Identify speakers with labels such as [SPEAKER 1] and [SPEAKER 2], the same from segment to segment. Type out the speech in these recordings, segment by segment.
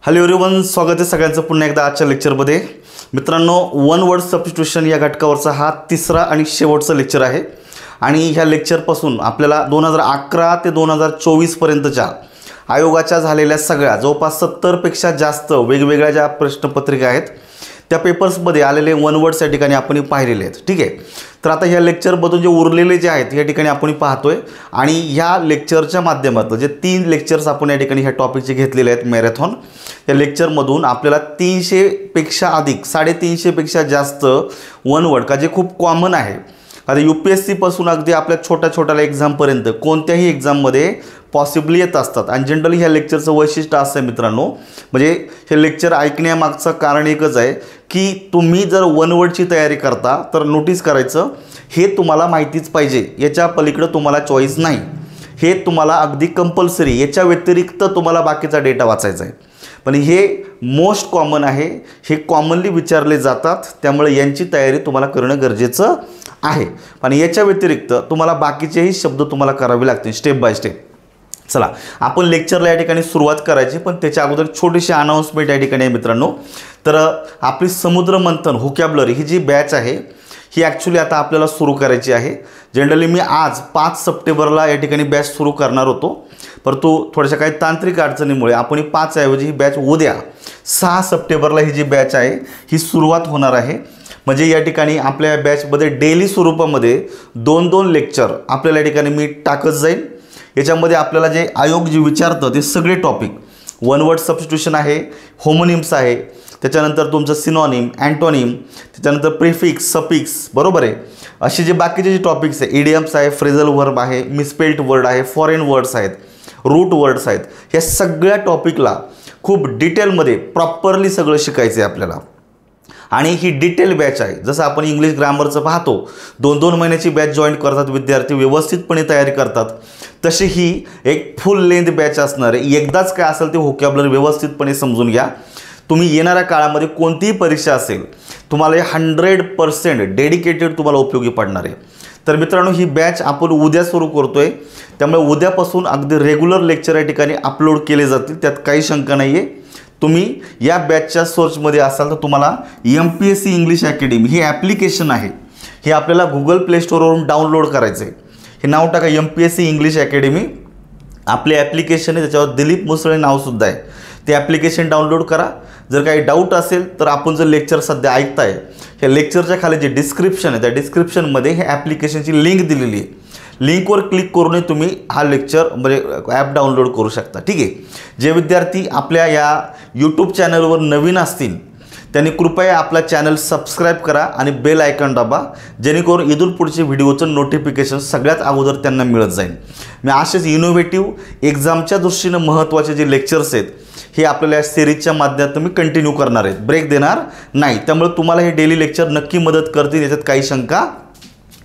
[SPEAKER 1] Hello everyone, स्वागत आहे सगळ्यांचं पुन्हा एकदा आजच्या लेक्चरमध्ये. मित्रांनो, वन वर्ड सबस्टिट्यूशन या घटकावरचा हा तिसरा आणि शेवटचा लेक्चर आहे. आणि ह्या लेक्चरपासून आपल्याला 2011 ते 2024 पर्यंतच्या आयोगाच्या झालेल्या सगळ्या जवळपास 70पेक्षा जास्त वेगवेगळ्या ज्या प्रश्नपत्रिका आहेत त्या पेपर्समध्ये आलेले वन वर्ड्स या ठिकाणी आपण पाहिलेले आहेत. ठीक आहे, तर आता ह्या लेक्चरमधून जे उरलेले जे आहेत या ठिकाणी आपण पाहतोय. आणि ह्या लेक्चरच्या माध्यमातून जे 3 लेक्चर्स आपण या ठिकाणी ह्या टॉपिकचे घेतलेले आहेत मॅरेथॉन, या लेक्चरमधून आपल्याला 300पेक्षा अधिक 350पेक्षा जास्त वन वर्ड का जे खूप कॉमन आहे. आता UPSCपासून अगदी आपल्या छोट्या एक्झामपर्यंत कोणत्याही एक्झाममध्ये पॉसिबली येत असतात. आणि जनरली ह्या लेक्चरचं वैशिष्ट्य असं आहे मित्रांनो, म्हणजे हे लेक्चर ऐकण्यामागचं कारण एकच आहे की तुम्ही जर वन वर्डची तयारी करता तर नोटीस करायचं हे तुम्हाला माहितीच पाहिजे, याच्या पलीकडे तुम्हाला चॉईस नाही. हे तुम्हाला अगदी कंपल्सरी, याच्या व्यतिरिक्त तुम्हाला बाकीचा डेटा वाचायचा आहे. पण हे मोस्ट कॉमन आहे, हे कॉमनली विचारले जातात, त्यामुळे यांची तयारी तुम्हाला करणं गरजेचं आहे. आणि याच्या व्यतिरिक्त तुम्हाला बाकीचेही शब्द तुम्हाला करावे लागतील स्टेप बाय स्टेप. चला आपण लेक्चरला या ठिकाणी सुरुवात करायची, पण त्याच्या अगोदर छोटीशी अनाउन्समेंट या ठिकाणी आहे मित्रांनो. तर आपली समुद्र मंथन व्होकॅब्युलरी ही जी बॅच आहे ही ॲक्च्युली आता आपल्याला सुरू करायची आहे. जनरली मी आज 5 सप्टेंबरला या ठिकाणी बॅच सुरू करणार होतो, परंतु थोड्याशा काही तांत्रिक अडचणीमुळे आपण 5 ऐवजी ही बॅच उद्या 6 सप्टेंबरला ही जी बॅच आहे ही सुरुवात होणार आहे. म्हणजे या ठिकाणी आपल्या बॅचमध्ये डेली स्वरूपामध्ये 2-2 लेक्चर आपल्याला या ठिकाणी मी टाकत जाईल. याच्यामध्ये आपल्याला जे आयोग जे विचारतं ते सगळे टॉपिक, वन वर्ड सबस्टिट्यूशन आहे, होमोनिम्स आहे, त्याच्यानंतर तुमचं सिनॉनिम, अँटोनिम, त्याच्यानंतर प्रिफिक्स, सफिक्स, बरोबर आहे, असे जे बाकीचे जे टॉपिक्स आहे, इडियम्स आहे, फ्रेझल वर्ब आहे, मिसस्पेल्ड वर्ड आहे, फॉरेन वर्ड्स आहेत, रूट वर्ड्स आहेत, ह्या सगळ्या टॉपिकला खूप डिटेलमध्ये प्रॉपरली सगळं शिकायचं आहे आपल्याला. आणि ही डिटेल बॅच आहे. जसं आपण इंग्लिश ग्रामरचं पाहतो 2-2 महिन्याची बॅच जॉईन करतात विद्यार्थी, व्यवस्थितपणे तयारी करतात, तशी ही एक फुल लेंथ बॅच असणार आहे. एकदाच काय असेल ते व्होकॅब्युलरी व्यवस्थितपणे समजून घ्या. तुम्ही येणाऱ्या काळामध्ये कोणतीही परीक्षा असेल तुम्हाला 100% डेडिकेटेड तुम्हाला उपयोगी पडणार आहे. तर मित्रांनो, ही बॅच आपण उद्या सुरू करतोय, त्यामुळे उद्यापासून अगदी रेग्युलर लेक्चर या ठिकाणी अपलोड केले जातील, त्यात काही शंका नाही आहे. तुम्ही या बॅचच्या सोर्समध्ये असाल तर तुम्हाला MPSC इंग्लिश अकॅडमी ही ॲप्लिकेशन आहे, हे आपल्याला गुगल प्ले स्टोरवरून डाउनलोड करायचं आहे. हे नाव टाका MPSC इंग्लिश अकॅडमी, आपले ॲप्लिकेशन आहे, त्याच्यावर दिलीप मुसळे नावसुद्धा आहे. ते ॲप्लिकेशन डाउनलोड करा. जर काही डाऊट असेल तर आपण जर लेक्चर सध्या ऐकताय, ह्या लेक्चरच्या खाली जे डिस्क्रिप्शन आहे त्या डिस्क्रिप्शनमध्ये हे ॲप्लिकेशनची लिंक दिलेली आहे. लिंकवर क्लिक करूनही तुम्ही हा लेक्चर म्हणजे ॲप डाउनलोड करू शकता. ठीक आहे, जे विद्यार्थी आपल्या या यूट्यूब चॅनलवर नवीन असतील त्यांनी कृपया आपला चॅनल सबस्क्राईब करा आणि बेल आयकॉन दाबा, जेणेकरून इथून पुढचे व्हिडिओचं नोटिफिकेशन सगळ्यात अगोदर त्यांना मिळत जाईल. मी असेच इनोव्हेटिव्ह एक्झामच्या दृष्टीनं महत्त्वाचे जे लेक्चर्स आहेत हे आपल्याला या सिरीजच्या माध्यमातून मी कंटिन्यू करणार आहेत, ब्रेक देणार नाही. त्यामुळे तुम्हाला हे डेली लेक्चर नक्की मदत करतील, याच्यात काही शंका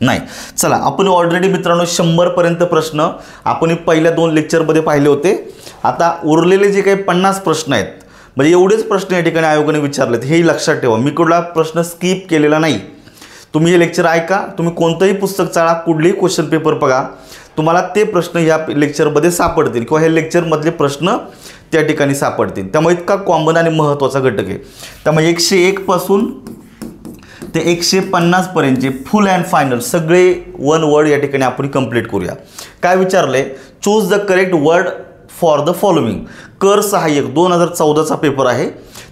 [SPEAKER 1] नाही. चला, आपण ऑलरेडी मित्रांनो 100पर्यंत प्रश्न आपण पहिल्या 2 लेक्चरमध्ये पाहिले होते. आता उरलेले जे काही 50 प्रश्न आहेत, म्हणजे एवढेच प्रश्न या ठिकाणी आयोगाने विचारलेत, हे लक्षात ठेवा. मी कुठला प्रश्न स्किप केलेला नाही. तुम्ही हे लेक्चर ऐका, तुम्ही कोणतंही पुस्तक चाळा, कुठलेही क्वेश्चन पेपर बघा, तुम्हाला ते प्रश्न ह्या लेक्चरमध्ये सापडतील किंवा हे लेक्चरमधले प्रश्न त्या ठिकाणी सापडतील. त्यामुळे इतका कॉमन आणि महत्त्वाचा घटक आहे. त्यामुळे 101 पासून ते 150 पर्यंतचे फुल अँड फायनल सगळे वन वर्ड या ठिकाणी आपण कंप्लीट करूया. काय विचारले? Choose the correct word for the following. कर सहाय्यक 2014चा पेपर आहे,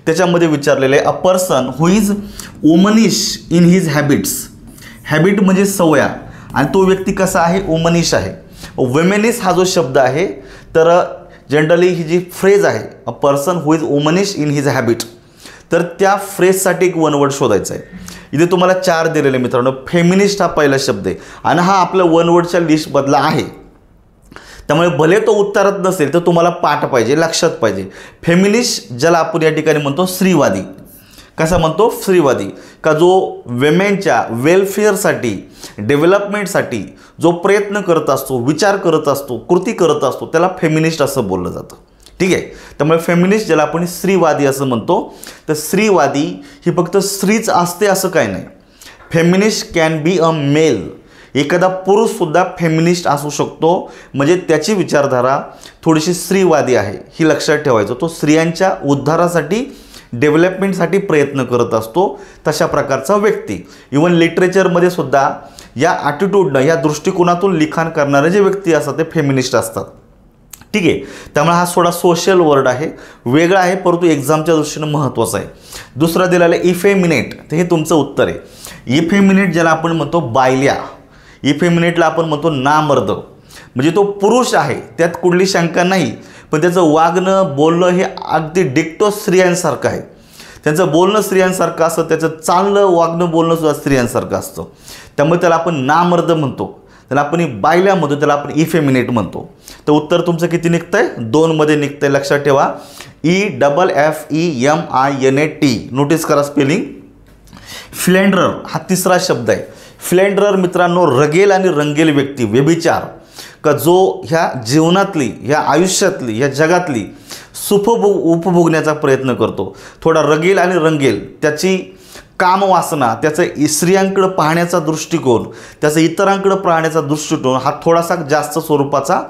[SPEAKER 1] त्याच्यामध्ये विचारलेलं आहे, a person who is womanish in his habits. Habit म्हणजे सवया, आणि तो व्यक्ती कसा आहे? वुमनिश आहे. वुमेनिश हा जो शब्द आहे, तर जनरली ही जी फ्रेज आहे, a person who is womanish in his habit, तर त्या फ्रेजसाठी एक वन वर्ड शोधायचा आहे. इथे तुम्हाला 4 दिलेले मित्रांनो. फेमिनिस्ट हा पहिला शब्द आहे आणि हा आपल्या वन वर्डच्या लिस्टमधला आहे, त्यामुळे भले तो उत्तरात नसेल तर तुम्हाला पाठ पाहिजे, लक्षात पाहिजे. फेमिनिस्ट ज्याला आपण या ठिकाणी म्हणतो स्त्रीवादी. कसा म्हणतो? स्त्रीवादी. का जो विमेनच्या वेलफेअरसाठी, डेव्हलपमेंटसाठी जो प्रयत्न करत असतो, विचार करत असतो, कृती करत असतो, त्याला फेमिनिस्ट असं बोललं जातं. ठीक आहे, त्यामुळे फेमिनिस्ट ज्याला आपण स्त्रीवादी असं म्हणतो, तर स्त्रीवादी ही फक्त स्त्रीच असते असं काही नाही. Feminist can be a male. एखादा पुरुषसुद्धा फेमिनिस्ट असू शकतो, म्हणजे त्याची विचारधारा थोडीशी स्त्रीवादी आहे, ही लक्षात ठेवायचं. तो स्त्रियांच्या उद्धारासाठी, डेव्हलपमेंटसाठी प्रयत्न करत असतो, तशा प्रकारचा व्यक्ती. इवन लिटरेचरमध्ये सुद्धा या ॲटिट्यूडनं, या दृष्टिकोनातून लिखाण करणारे जे व्यक्ती असतात ते फेमिनिस्ट असतात. ठीक आहे. त्यामुळे हा थोडा सोशल वर्ड आहे, वेगळा आहे, परंतु एक्झामच्या दृष्टीनं महत्त्वाचा आहे. दुसरा दिलेला आहे इफेमिनेट, तर हे तुमचं उत्तर आहे. इफेमिनेट ज्याला आपण म्हणतो बायल्या, इफेमिनेटला आपण म्हणतो नामर्द, म्हणजे तो पुरुष आहे, त्यात कुठली शंका नाही, पण त्याचं वागणं, बोलणं हे अगदी डिक्टो स्त्रियांसारखं आहे. त्यांचं बोलणं स्त्रियांसारखं असतं, त्याचं चालणं, वागणं, बोलणं सुद्धा स्त्रियांसारखं असतं. त्यामुळे त्याला आपण नामर्द म्हणतो, त्याला आपण बायल्या म्हणतो, त्याला आपण इफेमिनेट म्हणतो. तर उत्तर तुमचं किती निघतंय? 2 मध्ये निघतंय. लक्षात ठेवा, EFFEMINAT. नोटीस करा स्पेलिंग. फ्लेंडरर हा तिसरा शब्द आहे. फ्लेंडरर मित्रांनो रगेल आणि रंगेल व्यक्ती, व्यभिचार, का जो ह्या जीवनातली, ह्या आयुष्यातली, ह्या जगातली सुख उपभोगण्याचा प्रयत्न करतो. थोडा रगेल आणि रंगेल, त्याची कामवासना, त्याचं स्त्रियांकडे पाहण्याचा दृष्टिकोन, त्याचा इतरांकडे पाहण्याचा दृष्टिकोन हा थोडासा जास्त स्वरूपाचा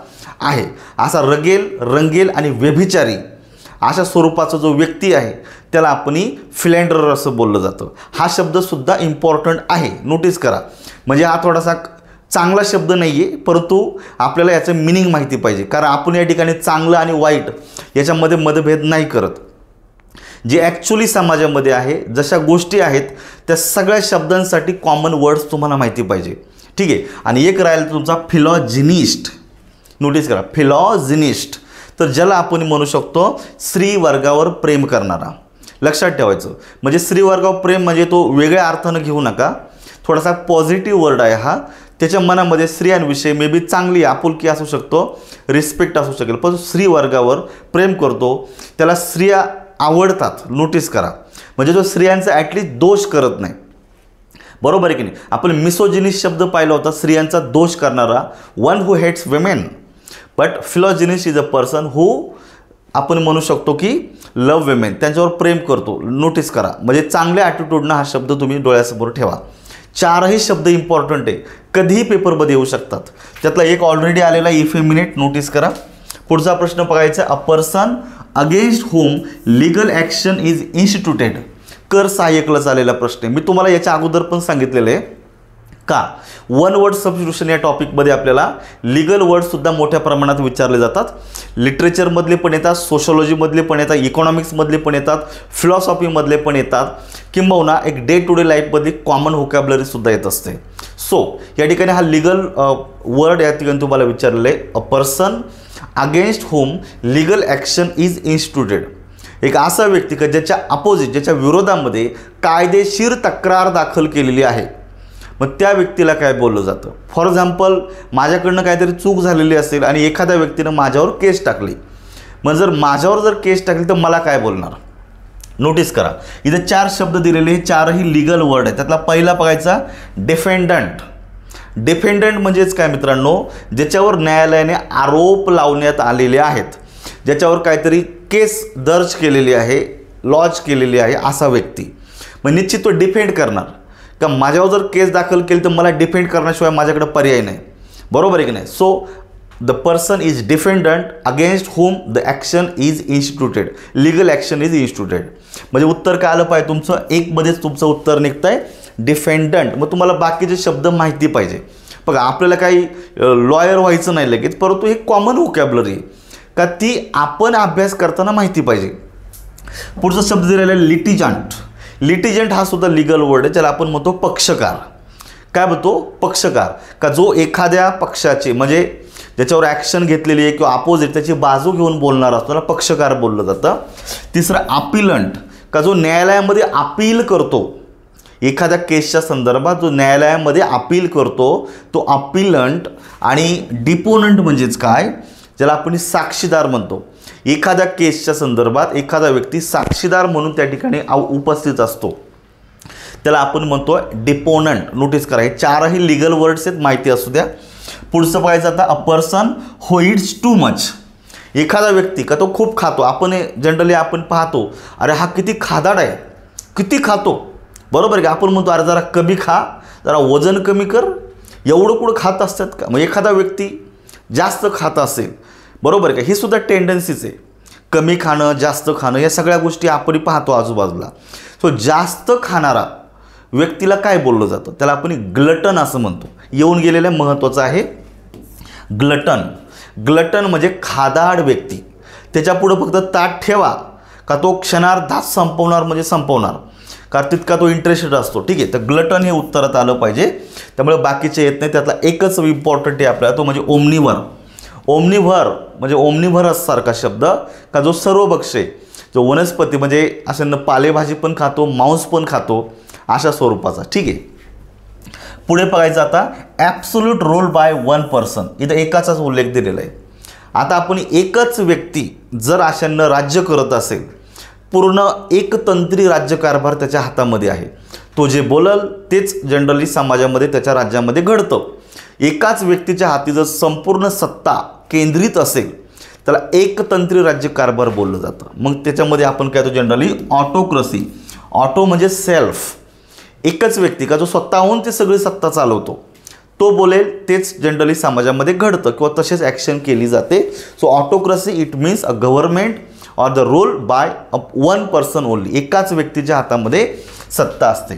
[SPEAKER 1] आहे. असा रगेल, रंगेल आणि व्यभिचारी अशा स्वरूपाचा जो व्यक्ती आहे त्याला आपण फ्लेंडरर असं बोललं जातं. हा शब्दसुद्धा इम्पॉर्टंट आहे, नोटीस करा. म्हणजे हा थोडासा चांगला शब्द नाही आहे, परंतु आपल्याला याचं मिनिंग माहिती पाहिजे, कारण आपण या ठिकाणी चांगलं आणि वाईट याच्यामध्ये मतभेद नाही करत. जे ॲक्च्युली समाजामध्ये आहे, जशा गोष्टी आहेत त्या सगळ्या शब्दांसाठी कॉमन वर्ड्स तुम्हाला माहिती पाहिजे. ठीक आहे. आणि एक राहिला तुमचा फिलॉजिनिस्ट. नोटीस करा, फिलॉजिनिस्ट, तर ज्याला आपण म्हणू शकतो स्त्री वर्गावर प्रेम करणारा. लक्षात ठेवायचं, म्हणजे स्त्री वर्गावर प्रेम म्हणजे तो वेगळ्या अर्थानं घेऊ नका, थोडासा पॉझिटिव्ह वर्ड आहे हा. त्याच्या मनामध्ये स्त्रियांविषयी मे बी चांगली आपुलकी असू शकतो, रिस्पेक्ट असू शकेल, पण स्त्री वर्गावर प्रेम करतो, त्याला स्त्रिया आवडतात. नोटीस करा, म्हणजे जो स्त्रियांचा ॲटलिस्ट दोष करत नाही. बरोबर आहे की नाही? आपण मिसोजिनिस्ट शब्द पाहिला होता, स्त्रियांचा दोष करणारा, one who hates women. But philogynist is a person who आपण म्हणू शकतो की लव विमेन, त्यांच्यावर प्रेम करतो. नोटीस करा, म्हणजे चांगल्या ॲटिट्यूडनं हा शब्द तुम्ही डोळ्यासमोर ठेवा. 4ही शब्द इम्पॉर्टंट आहे, कधीही पेपरमध्ये येऊ शकतात. त्यातला एक ऑलरेडी आलेला इफेमिनेट. नोटीस करा. पुढचा प्रश्न बघायचा, a person against whom legal action is instituted. कर सहाय्यकला चाललेला प्रश्न आहे. मी तुम्हाला याच्या अगोदर पण सांगितलेलं आहे का वन वर्ड सबस्टिट्यूशन या टॉपिकमध्ये आपल्याला लीगल वर्डसुद्धा मोठ्या प्रमाणात विचारले जातात. लिटरेचरमधले पण येतात, सोशॉलॉजीमधले पण येतात, इकॉनॉमिक्समधले पण येतात, फिलॉसॉफीमधले पण येतात, किंबहुना एक डे टू डे लाईफमध्ये कॉमन व्होकॅब्युलरीसुद्धा येत असते. सो या ठिकाणी हा लीगल वर्ड या ठिकाणी तुम्हाला विचारलेलं आहे, a person against whom legal action is instituted. एक असा व्यक्ती का ज्याच्या अपोजिट, ज्याच्या विरोधामध्ये कायदेशीर तक्रार दाखल केलेली आहे, मग त्या व्यक्तीला काय बोललं जातं? फॉर एक्झाम्पल, माझ्याकडनं काहीतरी चूक झालेली असेल आणि एखाद्या व्यक्तीनं माझ्यावर केस टाकली, मग जर माझ्यावर जर केस टाकली तर मला काय बोलणार? नोटीस करा, इथे 4 शब्द दिलेले, 4ही लीगल वर्ड आहे. त्यातला पहिला बघायचा डिफेंडंट. डिफेंडंट म्हणजेच काय मित्रांनो, ज्याच्यावर न्यायालयाने आरोप लावण्यात आलेले आहेत, ज्याच्यावर काहीतरी केस दर्ज केलेली आहे, लॉज केलेली आहे, असा व्यक्ती. मग निश्चित तो डिफेंड करणार, का माझ्यावर जर केस दाखल केली तर मला डिफेंड करण्याशिवाय माझ्याकडे पर्याय नाही. बरोबर आहे की नाही? So the person is defendant against whom the action is instituted, legal action is instituted. म्हणजे उत्तर काय आलं पाहिजे तुमचं? 1 मध्येच तुमचं उत्तर निघतं आहे डिफेंडंट. मग तुम्हाला बाकीचे शब्द माहिती पाहिजे. बघा, आपल्याला काही लॉयर व्हायचं नाही लगेच, परंतु हे कॉमन व्होकॅब्युलरी का ती आपण अभ्यास करताना माहिती पाहिजे. पुढचा शब्द दिलेला आहे लिटिजंट. लिटिजंट हा सुद्धा लीगल वर्ड आहे, ज्याला आपण म्हणतो पक्षकार. काय म्हणतो? पक्षकार. का जो एखाद्या पक्षाचे, म्हणजे ज्याच्यावर ॲक्शन घेतलेली आहे किंवा अपोजिट त्याची बाजू घेऊन बोलणार असतो, त्याला पक्षकार बोललं जातं. तिसरं अपिलंट. का जो न्यायालयामध्ये अपील करतो, एखाद्या केसच्या संदर्भात जो न्यायालयामध्ये अपील करतो तो अपिलंट. आणि डिपोनंट म्हणजेच काय, ज्याला आपण साक्षीदार म्हणतो. एखाद्या केसच्या संदर्भात एखादा व्यक्ती साक्षीदार म्हणून त्या ठिकाणी उपस्थित असतो, त्याला आपण म्हणतो डिपोनंट. नोटीस करा, हे 4ही लीगल वर्ड्स आहेत, माहिती असू द्या. पुढचं बघायचं आता, अ person who it's too much. एखादा व्यक्ती का तो खूप खातो. आपण जनरली आपण पाहतो, अरे हा किती खादाड आहे, किती खातो. बरोबर आहे का? आपण म्हणतो अरे जरा कमी खा, जरा वजन कमी कर. एवढं कुठं खात असतात का? मग एखादा व्यक्ती जास्त खात असेल, बरोबर आहे का, ही सुद्धा टेंडन्सीच आहे. कमी खाणं, जास्त खाणं, या सगळ्या गोष्टी आपण पाहतो आजूबाजूला. सो जास्त खाणारा व्यक्तीला काय बोललं जातं? त्याला आपण ग्लटन असं म्हणतो. येऊन गेलेलं महत्त्वाचं आहे ग्लटन. ग्लटन म्हणजे खादाड व्यक्ती. त्याच्यापुढं फक्त ताट ठेवा का तो क्षणार्धात संपवणार म्हणजे संपवणार, कारण तितका तो इंटरेस्टेड असतो. ठीक आहे, तर ग्लटन हे उत्तरात आलं पाहिजे. त्यामुळे बाकीचे येत नाही. त्यातला एकच इम्पॉर्टंट आहे आपल्याला, तो म्हणजे ओमनिव्हर. ओमनिव्हर म्हणजे ओमनिव्हरस सारखा शब्द, का जो सर्वभक्षी, जो वनस्पती म्हणजे असं पालेभाजी पण खातो, मांस पण खातो, अशा स्वरूपाचा. ठीक आहे, पुढे बघायचं आता absolute rule by one person. इथं एकाचाच उल्लेख दिलेला आहे. आता आपण एकच व्यक्ती जर अशांना राज्य करत असेल, पूर्ण एकतंत्री राज्यकारभार त्याच्या हातामध्ये आहे, तो जे बोलल तेच जनरली समाजामध्ये त्याच्या राज्यामध्ये घडतं. एकाच व्यक्तीच्या हाती जर संपूर्ण सत्ता केंद्रित असेल त्याला एकतंत्री राज्यकारभार बोललं जातं. मग त्याच्यामध्ये आपण काय तो जनरली ऑटोक्रसी. ऑटो म्हणजे सेल्फ, एकच व्यक्ती का जो स्वतःहून ते सगळी सत्ता चालवतो, तो बोलेल तेच जनरली समाजामध्ये घडतं किंवा तसेच ॲक्शन केली जाते. So autocracy it means a government or the rule by one person only. एकाच व्यक्तीच्या हातामध्ये सत्ता असते.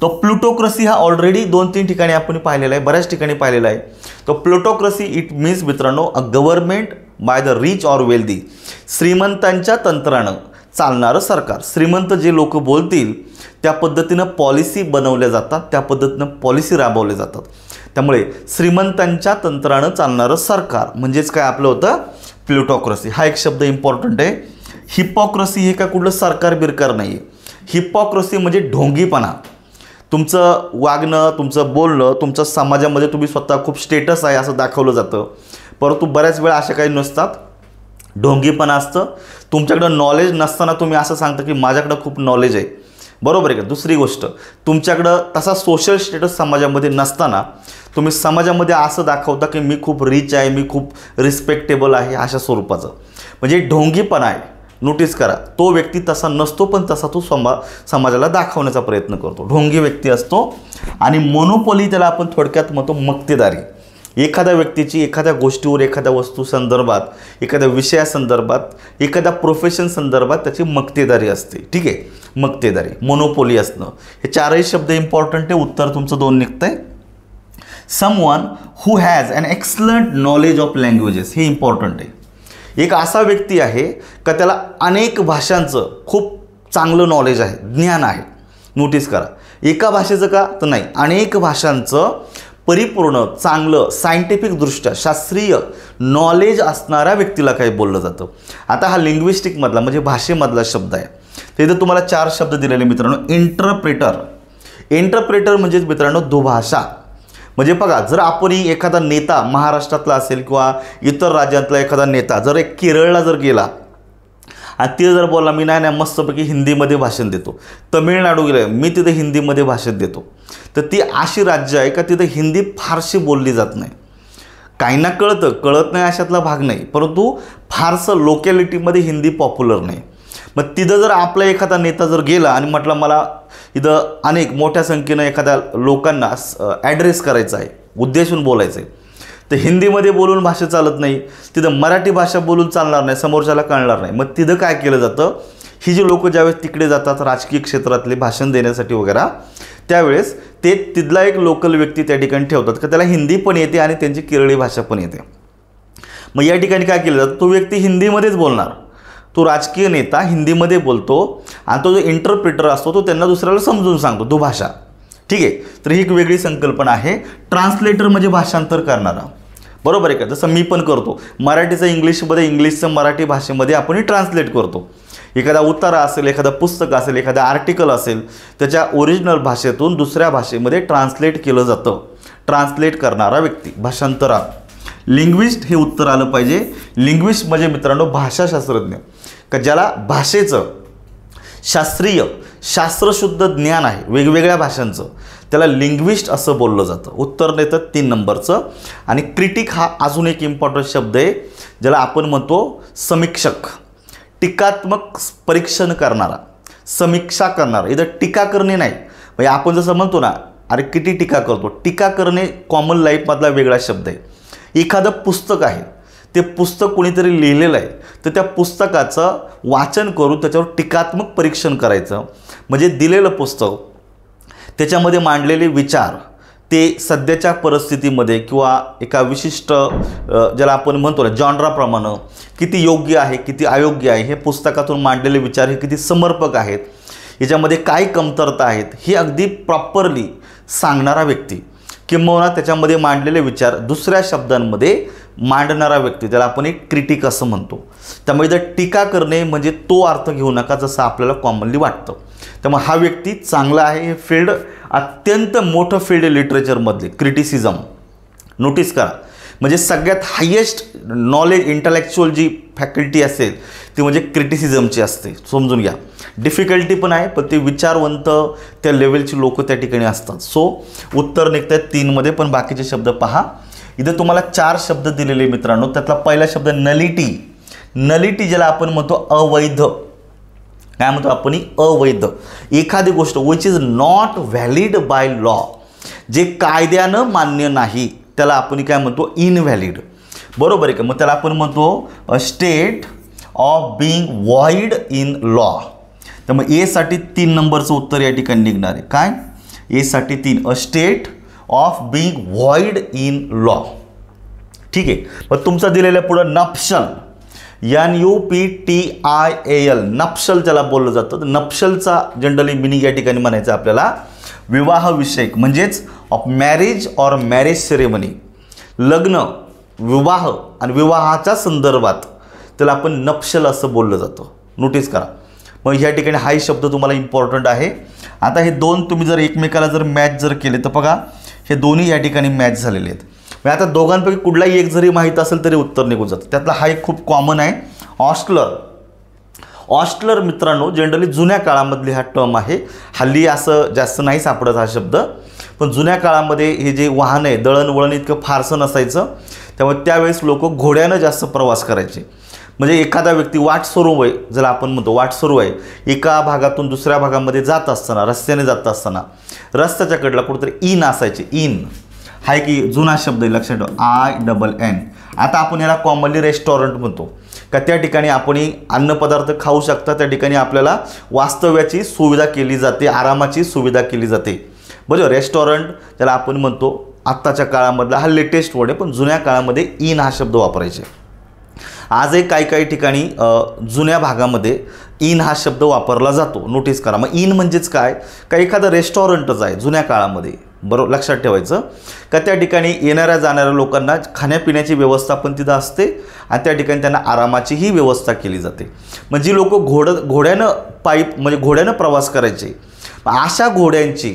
[SPEAKER 1] तो प्लुटोक्रसी हा ऑलरेडी 2-3 ठिकाणी आपण पाहिलेला आहे, बऱ्याच ठिकाणी पाहिलेला आहे. तो प्लुटोक्रसी इट मीन्स मित्रांनो a government by the rich or wealthy. श्रीमंतांच्या तंत्रानं चालणारं सरकार. श्रीमंत जे लोक बोलतील त्या पद्धतीनं पॉलिसी बनवल्या जातात, त्या पद्धतीनं पॉलिसी राबवल्या जातात. त्यामुळे श्रीमंतांच्या तंत्रानं चालणारं सरकार म्हणजेच काय आपलं होतं प्लुटोक्रसी. हा एक शब्द इम्पॉर्टंट आहे. हिपोक्रसी हे काय कुठलं सरकार बिरकार नाही आहे. हिपोक्रसी म्हणजे ढोंगीपणा. तुमचं वागणं, तुमचं बोलणं, तुमच्या समाजामध्ये तुम्ही स्वतः खूप स्टेटस आहे असं दाखवलं जातं, परंतु बऱ्याच वेळा अशा काही नसतात, ढोंगीपणा असतं. तुमच्याकडं नॉलेज नसताना तुम्ही असं सांगता की माझ्याकडं खूप नॉलेज आहे, बरोबर आहे का. दुसरी गोष्ट, तुमच्याकडं तसा सोशल स्टेटस समाजामध्ये नसताना तुम्ही समाजामध्ये असं दाखवता की मी खूप रिच आहे, मी खूप रिस्पेक्टेबल आहे, अशा स्वरूपाचं म्हणजे ढोंगीपणा आहे. नोटीस करा, तो व्यक्ती तसा नसतो पण तसा तो समाजाला दाखवण्याचा प्रयत्न करतो, ढोंगी व्यक्ती असतो. आणि मोनोपोली त्याला आपण थोडक्यात म्हणतो मक्तेदारी. एखाद्या व्यक्तीची एखाद्या गोष्टीवर, एखाद्या वस्तू संदर्भात, एखाद्या विषयासंदर्भात, एखाद्या प्रोफेशन संदर्भात त्याची मक्तेदारी असते. ठीक आहे, मक्तेदारी, मोनोपोली असणं. हे चारही शब्द इम्पॉर्टंट आहे. उत्तर तुमचं 2 निघतं आहे. Someone who has an excellent knowledge of languages. हे इम्पॉर्टंट आहे. एक असा व्यक्ती आहे का त्याला अनेक भाषांचं खूप चांगलं नॉलेज आहे, ज्ञान आहे. नोटीस करा, एका भाषेचं का तर नाही, अनेक भाषांचं परिपूर्ण चांगलं सायंटिफिकदृष्ट्या शास्त्रीय नॉलेज असणाऱ्या व्यक्तीला काही बोललं जातं. आता हा लिंग्विस्टिकमधला म्हणजे भाषेमधला शब्द आहे. तर इथं तुम्हाला 4 शब्द दिलेले मित्रांनो. इंटरप्रेटर. इंटरप्रेटर म्हणजेच मित्रांनो दुभाषा. म्हणजे बघा, जर आपण एखादा नेता महाराष्ट्रातला असेल किंवा इतर राज्यातला एखादा नेता जर एक केरळला जर गेला आणि ते जर बोलला मी नाही मस्तपैकी हिंदीमध्ये भाषण देतो, तमिळनाडू गेलं मी तिथे हिंदीमध्ये भाषण देतो, तर ती अशी राज्य आहे का तिथे हिंदी फारशी बोलली जात नाही. काहींना कळत नाही अशातला भाग नाही, परंतु फारसं लोकॅलिटीमध्ये हिंदी पॉप्युलर नाही. मग तिथं जर आपला एखादा नेता जर गेला आणि म्हटलं मला इथं अनेक मोठ्या संख्येनं एखाद्या लोकांना ॲड्रेस करायचा आहे, उद्देशून बोलायचं आहे, तर हिंदीमध्ये बोलून भाषा चालत नाही, तिथं मराठी भाषा बोलून चालणार नाही, समोरच्याला कळणार नाही. मग तिथं काय केलं जातं, ही जी लोक ज्यावेळेस तिकडे जातात राजकीय क्षेत्रातले भाषण देण्यासाठी वगैरे, त्यावेळेस ते तिथला एक लोकल व्यक्ती त्या ठिकाणी ठेवतात का त्याला हिंदी पण येते आणि त्यांची केरळी भाषा पण येते. मग या ठिकाणी काय केलं जातं, तो व्यक्ती हिंदीमध्येच बोलणार, तो राजकीय नेता हिंदीमध्ये बोलतो आणि तो जो इंटरप्रिटर असतो तो त्यांना दुसऱ्याला समजून सांगतो, तो भाषा. ठीक आहे, तर ही एक वेगळी संकल्पना आहे. ट्रान्सलेटर म्हणजे भाषांतर करणारा, बरोबर आहे का. जसं मी पण करतो, मराठीचं इंग्लिशमध्ये, इंग्लिशचं मराठी भाषेमध्ये आपण ट्रान्सलेट करतो. एखादा उतारा असेल, एखादा पुस्तक असेल, एखादा आर्टिकल असेल, त्याच्या ओरिजिनल भाषेतून दुसऱ्या भाषेमध्ये ट्रान्सलेट केलं जातं. ट्रान्सलेट करणारा व्यक्ती, भाषांतरा. लिंग्विस्ट हे उत्तर आलं पाहिजे. लिंग्विस्ट म्हणजे मित्रांनो भाषाशास्त्रज्ञ, का ज्याला भाषेचं शास्त्रीय शास्त्रशुद्ध ज्ञान आहे वेगवेगळ्या भाषांचं, त्याला लिंग्विस्ट असं बोललं जातं. उत्तर देतं 3 नंबरचं. आणि क्रिटिक हा अजून एक इम्पॉर्टंट शब्द आहे, ज्याला आपण म्हणतो समीक्षक. टीकात्मक परीक्षण करणारा, समीक्षा करणारा. इथं टीका करणे नाही, म्हणजे आपण जसं म्हणतो ना अरे किती टीका करतो. टीका करणे कॉमन लाईफमधला वेगळा शब्द आहे. एखादं पुस्तक आहे, ते पुस्तक कोणीतरी लिहिलेलं आहे, तर त्या पुस्तकाचं वाचन करून त्याच्यावर टीकात्मक परीक्षण करायचं. म्हणजे दिलेलं पुस्तक, त्याच्यामध्ये मांडलेले विचार ते सध्याच्या परिस्थितीमध्ये किंवा एका विशिष्ट ज्याला आपण म्हणतो ना जॉनराप्रमाणे किती योग्य आहे, किती अयोग्य आहे, हे पुस्तकातून मांडलेले विचार हे किती समर्पक आहेत, याच्यामध्ये काय कमतरता आहेत, हे अगदी प्रॉपरली सांगणारा व्यक्ती किंवा त्याच्यामध्ये मांडलेले विचार दुसऱ्या शब्दांमध्ये मांडणारा व्यक्ती, त्याला आपण एक क्रिटिक असं म्हणतो. त्यामुळे जर टीका करणे म्हणजे तो अर्थ घेऊ नका जसं आपल्याला कॉमनली वाटतं. त्यामुळे हा व्यक्ती चांगला आहे. हे फील्ड अत्यंत मोठं फील्ड आहे लिटरेचरमधले, क्रिटिसिझम. नोटीस करा, म्हणजे सगळ्यात हायेस्ट नॉलेज इंटलेक्च्युअल जी फॅकल्टी असेल ती म्हणजे क्रिटिसिझमची असते. समजून घ्या. डिफिकल्टी पण आहे, पण ते विचारवंत त्या लेवलची लोक त्या ठिकाणी असतात. सो उत्तर निघत आहेत 3मध्ये, पण बाकीचे शब्द पहा. इथं तुम्हाला 4 शब्द दिलेले मित्रांनो. त्यातला पहिला शब्द नलिटी. नलिटी ज्याला आपण म्हणतो अवैध, काय म्हणतो आपण, अवैध एखादी गोष्ट which is not valid by law, जे कायद्यानं मान्य नाही त्याला आपण काय म्हणतो, इनव्हॅलिड. बरोबर आहे का. मग त्याला आपण म्हणतो a state of being void in law. त्यामुळे एसाठी 3 नंबरचं उत्तर या ठिकाणी निघणार आहे. काय, एसाठी 3, a state of being void in law. ठीक आहे. मग तुमचा दिलेल्या पुढं नप्शल, NUPTIAL, नप्शल ज्याला बोललं जातं. नप्शलचा जनरली मिनिंग या ठिकाणी म्हणायचं आपल्याला विवाहविषयक, म्हणजेच of marriage or marriage ceremony, लग्न, विवाह आणि विवाहाच्या संदर्भात त्याला आपण नप्शल असं बोललं जातं. नोटीस करा. मग ह्या ठिकाणी हाही शब्द तुम्हाला इम्पॉर्टंट आहे. आता हे 2 तुम्ही जर एकमेकाला जर मॅच जर केले तर बघा हे दोन्ही या ठिकाणी मॅच झालेले आहेत. मग आता दोघांपैकी कुठलाही एक जरी माहीत असेल तरी उत्तर निघून जातं. त्यातला हा एक खूप कॉमन आहे, ऑस्टलर. ऑस्टलर मित्रांनो जनरली जुन्या काळामधली हा टर्म आहे. हल्ली असं जास्त नाही सापडत हा शब्द, पण जुन्या काळामध्ये हे जे वाहन आहे दळणवळण इतकं फारसं नसायचं, त्यामुळे त्यावेळेस लोक घोड्यानं जास्त प्रवास करायचे. म्हणजे एखादा व्यक्ती वाट सुरू आहे, ज्याला आपण म्हणतो वाट सुरू आहे, एका भागातून दुसऱ्या भागामध्ये जात असताना, रस्त्याने जात असताना रस्त्याच्या कडेला कुठेतरी इन असायचे. इन हा एक जुना शब्द आहे, लक्षात ठेवा, INN. आता आपण याला कॉमनली रेस्टॉरंट म्हणतो का. त्या ठिकाणी आपण अन्नपदार्थ खाऊ शकता, त्या ठिकाणी आपल्याला वास्तव्याची सुविधा केली जाते, आरामाची सुविधा केली जाते. बरोबर. रेस्टॉरंट ज्याला आपण म्हणतो आत्ताच्या काळामधला हा लेटेस्ट वर्ड आहे, पण जुन्या काळामध्ये इन हा शब्द वापरायचे. आजही काही ठिकाणी जुन्या भागामध्ये इन हा शब्द वापरला जातो. नोटीस करा. मग इन म्हणजेच काय, का एखादं रेस्टॉरंटच आहे जुन्या काळामध्ये. बरोबर, लक्षात ठेवायचं का त्या ठिकाणी येणाऱ्या जाणाऱ्या लोकांना खाण्यापिण्याची व्यवस्था पण तिथं असते आणि त्या ठिकाणी त्यांना आरामाचीही व्यवस्था केली जाते. मग जी लोक घोड्यानं म्हणजे घोड्यानं प्रवास करायचे, अशा घोड्यांची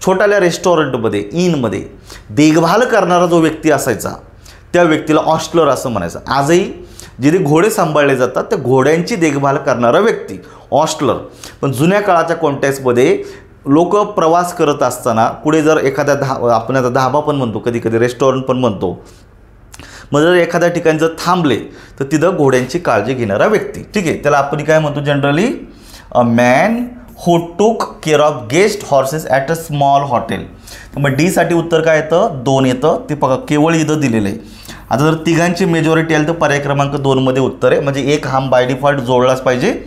[SPEAKER 1] छोट्याल्या रेस्टॉरंटमध्ये इनमध्ये देखभाल करणारा जो व्यक्ती असायचा त्या व्यक्तीला ऑस्टलर असं म्हणायचं. आजही जिथे घोडे सांभाळले जातात त्या घोड्यांची देखभाल करणारा व्यक्ती ऑस्टलर. पण जुन्या काळाच्या कॉन्टेक्स्टमध्ये लोक प्रवास करत असताना पुढे जर एखाद्या आपण आता धाबा पण म्हणतो, कधी कधी रेस्टॉरंट पण म्हणतो, मग जर एखाद्या ठिकाणी जर थांबले तर तिथं घोड्यांची काळजी घेणारा व्यक्ती. ठीक आहे. त्याला आपण काय म्हणतो जनरली, अ मॅन हू टूक care of guest horses at a small hotel. मग डी साठी उत्तर काय येतं, 2 येतं. ते बघा केवळ इथं दिलेलं आहे. आता जर तिघांची मेजॉरिटी आली तर पर्याय क्रमांक 2मध्ये उत्तर आहे, म्हणजे एक हा बाय डिफॉल्ट जोडलाच पाहिजे.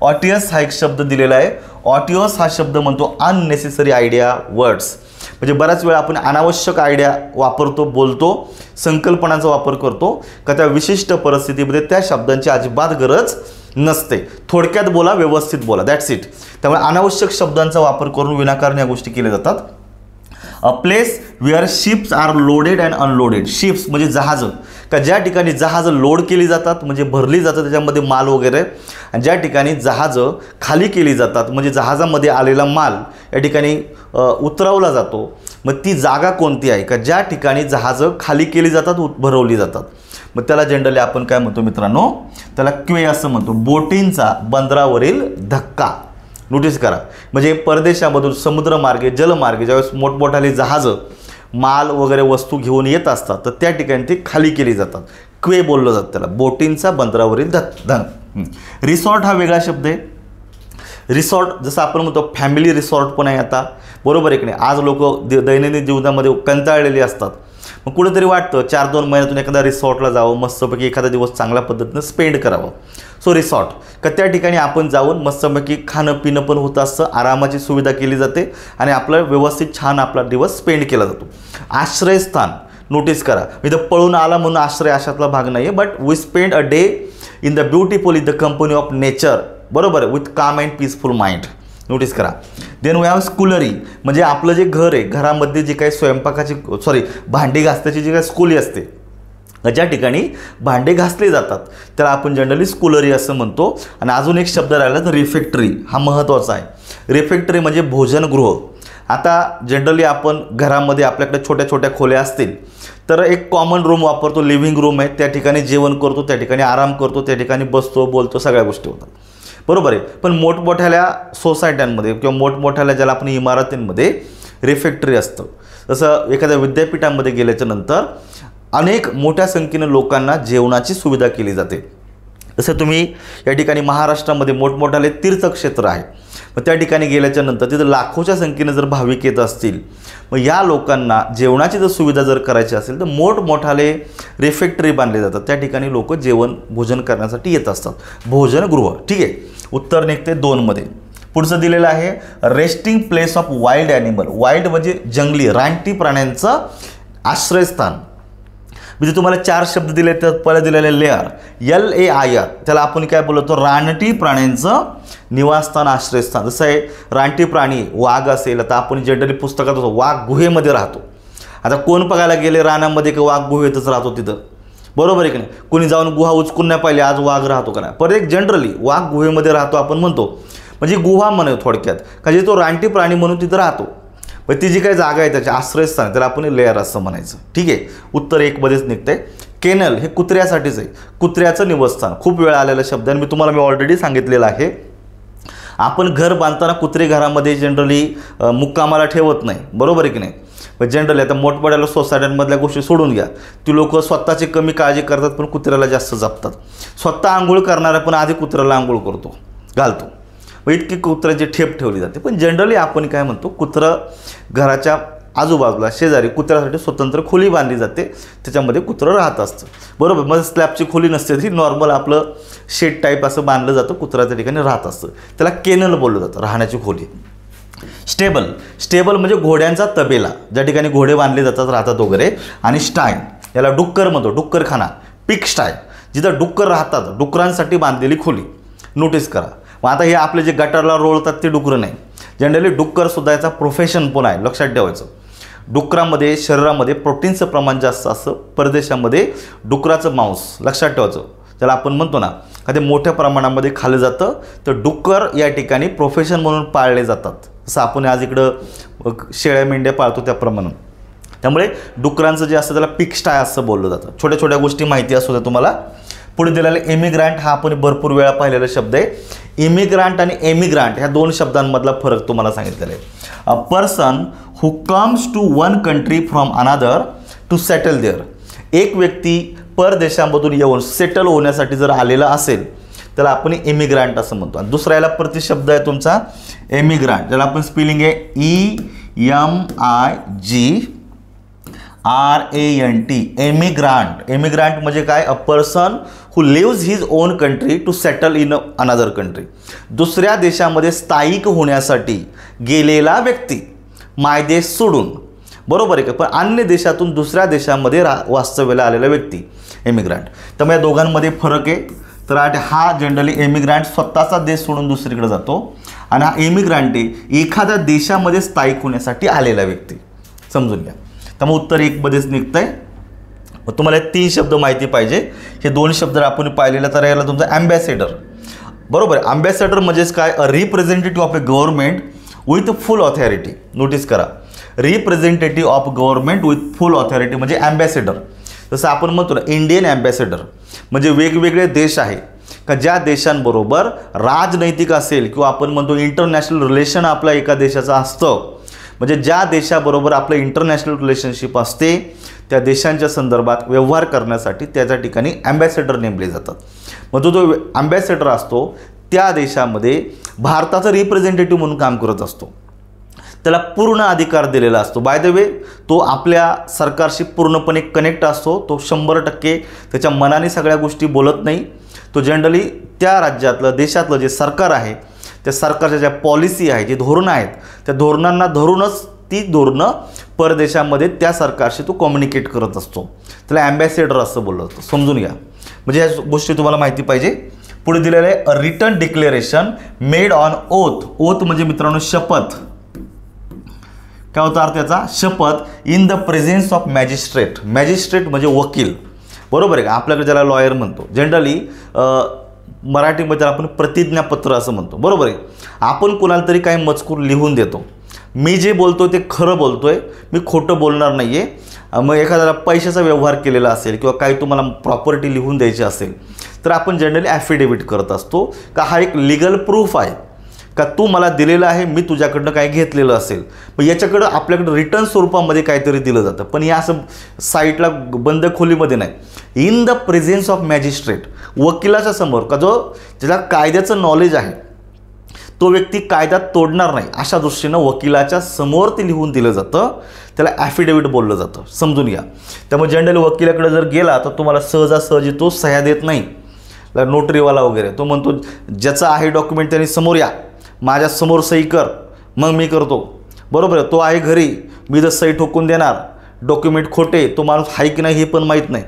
[SPEAKER 1] ऑटियस हा एक शब्द दिलेला आहे. ऑटियस हा शब्द म्हणतो अननेसेसरी आयडिया वर्ड्स, म्हणजे बऱ्याच वेळा आपण अनावश्यक आयडिया वापरतो, बोलतो, संकल्पनांचा वापर करतो का त्या विशिष्ट परिस्थितीमध्ये त्या शब्दांची अजिबात गरज नसते. थोडक्यात बोला, व्यवस्थित बोला, दॅट्स इट. त्यामुळे अनावश्यक शब्दांचा वापर करून विनाकारण या गोष्टी केल्या जातात. A place where ships are loaded and unloaded. Ships म्हणजे जहाजं, का ज्या ठिकाणी जहाजं लोड केली जातात म्हणजे भरली जातात त्याच्यामध्ये माल वगैरे, आणि ज्या ठिकाणी जहाजं खाली केली जातात म्हणजे जहाजामध्ये आलेला माल या ठिकाणी उतरवला जातो. मग ती जागा कोणती आहे का ज्या ठिकाणी जहाजं खाली केली जातात, भरवली जातात. मग त्याला जनरली आपण काय म्हणतो मित्रांनो, त्याला क्वे असं म्हणतो. बोटींचा बंदरावरील धक्का. नोटीस करा. म्हणजे परदेशामधून समुद्रमार्गे जलमार्गे ज्यावेळेस मोठमोठाले जहाजं माल वगैरे वस्तू घेऊन येत असतात तर त्या ठिकाणी ते खाली केली जातात. क्वे बोललं जातं त्याला, बोटींचा बंदरावरील धक्का. रिसॉर्ट हा वेगळा शब्द आहे. रिसॉर्ट जसं आपण म्हणतो फॅमिली रिसॉर्ट पण आहे आता, बरोबर आहे की नाही. आज लोक दैनंदिन जीवनामध्ये कंटाळलेली असतात. मग कुठेतरी वाटतं 4-2 महिन्यातून एखादा रिसॉर्टला जावं, मस्तपैकी एखादा दिवस चांगल्या पद्धतीनं स्पेंड करावं. सो रिसॉर्ट का त्या ठिकाणी आपण जाऊन मस्तपैकी खाणं पिणं पण होतं असतं, आरामाची सुविधा केली जाते आणि आपलं व्यवस्थित छान आपला दिवस स्पेंड केला जातो. आश्रयस्थान नोटीस करा, इथं पळून आला म्हणून आश्रय अशातला भाग नाही आहे, but we spend a day in the beautiful in the company of nature, बरोबर आहे, with calm and peaceful mind. Notice करा. देन वी हॅव स्कुलरी, म्हणजे आपलं जे घर आहे, घरामध्ये जे काही स्वयंपाकाची भांडी घासण्याची जी काही स्कुली असते, ज्या ठिकाणी भांडे घासले जातात त्याला आपण जनरली स्कुलरी असं म्हणतो. आणि अजून एक शब्द राहिला तर रिफेक्टरी, हा महत्त्वाचा आहे. रिफेक्टरी म्हणजे भोजनगृह. आता जनरली आपण घरामध्ये आपल्याकडे छोट्या छोट्या खोल्या असतील तर एक कॉमन रूम वापरतो, लिव्हिंग रूम आहे, त्या ठिकाणी जेवण करतो, त्या ठिकाणी आराम करतो, त्या ठिकाणी बसतो बोलतो, सगळ्या गोष्टी होतात, बरोबर आहे. पण मोठमोठ्याल्या सोसायट्यांमध्ये किंवा मोठमोठ्याल्या ज्याला आपण इमारतींमध्ये रिफेक्टरी असतं. जसं एखाद्या विद्यापीठामध्ये गेल्याच्या नंतर अनेक मोठ्या संख्येनं लोकांना जेवणाची सुविधा केली जाते. जसं तुम्ही या ठिकाणी महाराष्ट्रामध्ये मोठमोठाले तीर्थक्षेत्र आहे, मग त्या ठिकाणी गेल्याच्या नंतर तिथं लाखोच्या संख्येनं जर भाविक येत असतील, मग या लोकांना जेवणाची जर सुविधा जर करायची असेल तर मोठमोठाले रिफेक्टरी बांधले जातात. त्या ठिकाणी लोक जेवण भोजन करण्यासाठी येत असतात, भोजनगृह. ठीक आहे, उत्तर निघते 2 मध्ये. पुढचं दिलेलं आहे resting place of wild animal. Wild म्हणजे जंगली रानटी प्राण्यांचं आश्रयस्थान. म्हणजे तुम्हाला 4 शब्द दिले, तर पहिलं दिलेले लेअर, LAIR, त्याला आपण काय बोलतो, रानटी प्राण्यांचं निवासस्थान आश्रयस्थान. जसं आहे रानटी प्राणी वाघ असेल, आता आपण जनरली पुस्तकात होतो वाघ गुहेमध्ये राहतो. आता कोण बघायला गेले रानामध्ये की वाघ गुहेतच राहतो तिथं, बरोबर आहे की नाही. कोणी जाऊन गुहा उचकून नाही पाहिले आज वाघ राहतो का नाही. पर एक जनरली वाघ गुहेमध्ये राहतो आपण म्हणतो, म्हणजे गुहा म्हणू थोडक्यात, म्हणजे तो रानटी प्राणी म्हणून तिथं राहतो. पण ती जी काही जागा आहे त्याचे आश्रयस्थान त्याला आपण लेअर असं म्हणायचं. ठीक आहे, उत्तर 1 मध्येच निघतंय. केनल हे कुत्र्यासाठीच आहे, कुत्र्याचं निवासस्थान. खूप वेळ आलेला शब्द आणि मी ऑलरेडी सांगितलेलं आहे. आपण घर बांधताना कुत्रे घरामध्ये जनरली मुक्कामाला ठेवत नाही, बरोबर आहे की नाही. पण जनरली आता मोठमोठ्या सोसायट्यांमधल्या गोष्टी सोडून घ्या, ती लोक स्वतःची कमी काळजी करतात पण कुत्र्याला जास्त जपतात. स्वतः आंघोळ करणारा पण आधी कुत्र्याला आंघोळ घालतो, मग इतकी कुत्र्याची ठेप ठेवली जाते. पण जनरली आपण काय म्हणतो, कुत्रं घराच्या आजूबाजूला शेजारी कुत्र्यासाठी स्वतंत्र खोली बांधली जाते, त्याच्यामध्ये कुत्रं राहत असतं, बरोबर. मग स्लॅबची खोली नसते, ती नॉर्मल आपलं शेड टाईप असं बांधलं जातं, कुत्र्याच्या ठिकाणी राहत असतं, त्याला केनल बोललं जातं, राहण्याची खोली. स्टेबल म्हणजे घोड्यांचा तबेला, ज्या ठिकाणी घोडे बांधले जातात, राहतात वगैरे. आणि स्टाय याला डुक्कर म्हणतो, डुक्करखाना. पिग स्टाय जिथं डुक्कर राहतात, डुकरांसाठी बांधलेली खोली. नोटीस करा. मग आता हे आपले जे गटारला रोळतात ते डुकरं नाही, जनरली डुक्करसुद्धा याचा प्रोफेशन पण आहे, लक्षात ठेवायचं. डुकरामध्ये शरीरामध्ये प्रोटीनचं प्रमाण जास्त असतं, परदेशामध्ये डुकराचं मांस, लक्षात ठेवायचं, त्याला आपण म्हणतो ना, कधी मोठ्या प्रमाणामध्ये खाल्लं जातं. तर डुक्कर या ठिकाणी प्रोफेशन म्हणून पाळले जातात, जसं आपण आज इकडं शेळ्या मेंढ्या पाळतो त्याप्रमाणे. त्यामुळे डुकरांचं जे असतं त्याला पिग स्टाय असं बोललं जातं. छोट्या छोट्या गोष्टी माहिती असू द्या तुम्हाला. पुढे दिलेला इमिग्रंट हा आपण भरपूर वेळा पाहिलेला शब्द आहे. इमिग्रंट आणि एमिग्रंट ह्या 2 शब्दांमधला फरक तुम्हाला सांगितलेला आहे. A person who comes to one country from another to settle there. एक व्यक्ती परदेशामधून येऊन सेटल होण्यासाठी जर आलेला असेल त्याला आपण इमिग्रंट असं म्हणतो. आणि दुसरा याला प्रतिशब्द आहे तुमचा एमिग्रंट, ज्याला आपण स्पेलिंग आहे EMIGRANT, एमिग्रांट. एमिग्रांट म्हणजे काय, a person who leaves his own country to settle in another country. दुसऱ्या देशामध्ये स्थायिक होण्यासाठी गेलेला व्यक्ती, मायदेश सोडून, बरोबर आहे का. पण अन्य देशातून दुसऱ्या देशामध्ये वास्तव्याला आलेला व्यक्ती एमिग्रंट. त्यामुळे या दोघांमध्ये फरक आहे. तर हा जनरली एमिग्रंट स्वतःचा देश सोडून दुसरीकडे जातो, आणि हा एमिग्रंट एखाद्या देशामध्ये स्थायिक होण्यासाठी आलेला व्यक्ती, समजून घ्या. त्यामुळे उत्तर 1 मध्येच निघतंय. तुम्हाला 3 शब्द माहिती पाहिजे. हे 2 शब्द आपण पाहिलेलं, तर याला तुमचा अँबॅसेडर, बरोबर आहे. अँबॅसेडर म्हणजेच काय, a representative of a government with full authority. Notice करा, representative of government with full authority म्हणजे अँबॅसेडर. जसं आपण म्हणतो ना इंडियन अँबॅसेडर, म्हणजे वेगवेगळे देश आहे का ज्या देशांबरोबर राजनैतिक असेल किंवा आपण म्हणतो इंटरनॅशनल रिलेशन आपल्या एका देशाचं असतं, म्हणजे ज्या देशाबरोबर आपलं इंटरनॅशनल रिलेशनशिप असते त्या देशांच्या संदर्भात व्यवहार करण्यासाठी त्याच्या ठिकाणी अँबॅसेडर नेमले जातात. मग तो जो अँबॅसेडर असतो त्या देशामध्ये भारताचा रिप्रेझेंटेटिव्ह म्हणून काम करत असतो. त्याला पूर्ण अधिकार दिलेला असतो. बाय द वे तो आपल्या सरकारशी पूर्णपणे कनेक्ट असतो. तो 100% त्याच्या मनाने सगळ्या गोष्टी बोलत नाही. तो जनरली त्या राज्यातलं देशातलं जे सरकार आहे त्या सरकारच्या ज्या पॉलिसी आहे, जे धोरणं आहेत, त्या धोरणांना धरूनच ती धोरणं परदेशामध्ये त्या सरकारशी तो कम्युनिकेट करत असतो. त्याला ॲम्बॅसेडर असं बोललं जातं. समजून घ्या. म्हणजे ह्या गोष्टी तुम्हाला माहिती पाहिजे. पुढे दिलेलं आहे अ return declaration made on oath. Oath म्हणजे मित्रांनो शपथ. काय होता अर्थ त्याचा? शपथ in the presence of magistrate. Magistrate म्हणजे वकील, बरोबर आहे का? आपल्याकडे ज्याला लॉयर म्हणतो. जनरली मराठीमध्ये आपण प्रतिज्ञापत्र असं म्हणतो, बरोबर आहे. आपण कुणाला तरी काही मजकूर लिहून देतो. मी जे बोलतो ते खरं बोलतोय, मी खोटं बोलणार नाही आहे. मग एखाद्याला पैशाचा व्यवहार केलेला असेल किंवा काही तुम्हाला प्रॉपर्टी लिहून द्यायची असेल तर आपण जनरली ॲफिडेविट करत असतो का हा एक लिगल प्रूफ आहे का तू मला दिलेलं आहे, मी तुझ्याकडनं काही घेतलेलं असेल. मग याच्याकडं आपल्याकडं रिटर्न स्वरूपामध्ये काहीतरी दिलं जातं. पण या असं साईटला बंद खोलीमध्ये नाही. In the presence of magistrate, वकिलाच्या समोर, का जो ज्याला कायद्याचं नॉलेज आहे तो व्यक्ती कायदा तोडणार नाही अशा दृष्टीनं वकिलाच्या समोर ते लिहून दिलं जातं. त्याला ॲफिडेविट बोललं जातं. समजून घ्या. त्यामुळे जनरली वकिलाकडे जर गेला तर तुम्हाला सहजासहजी तो सह्या देत नाही. नोटरीवाला वगैरे तो म्हणतो ज्याचा आहे डॉक्युमेंट त्यांनी समोर या, माझ्या समोर सही कर, मग मी करतो, बरोबर आहे. तो आहे घरी, मी जर सही ठोकून देणार, डॉक्युमेंट खोटे, तो माणूस आहे की नाही हे पण माहीत नाही.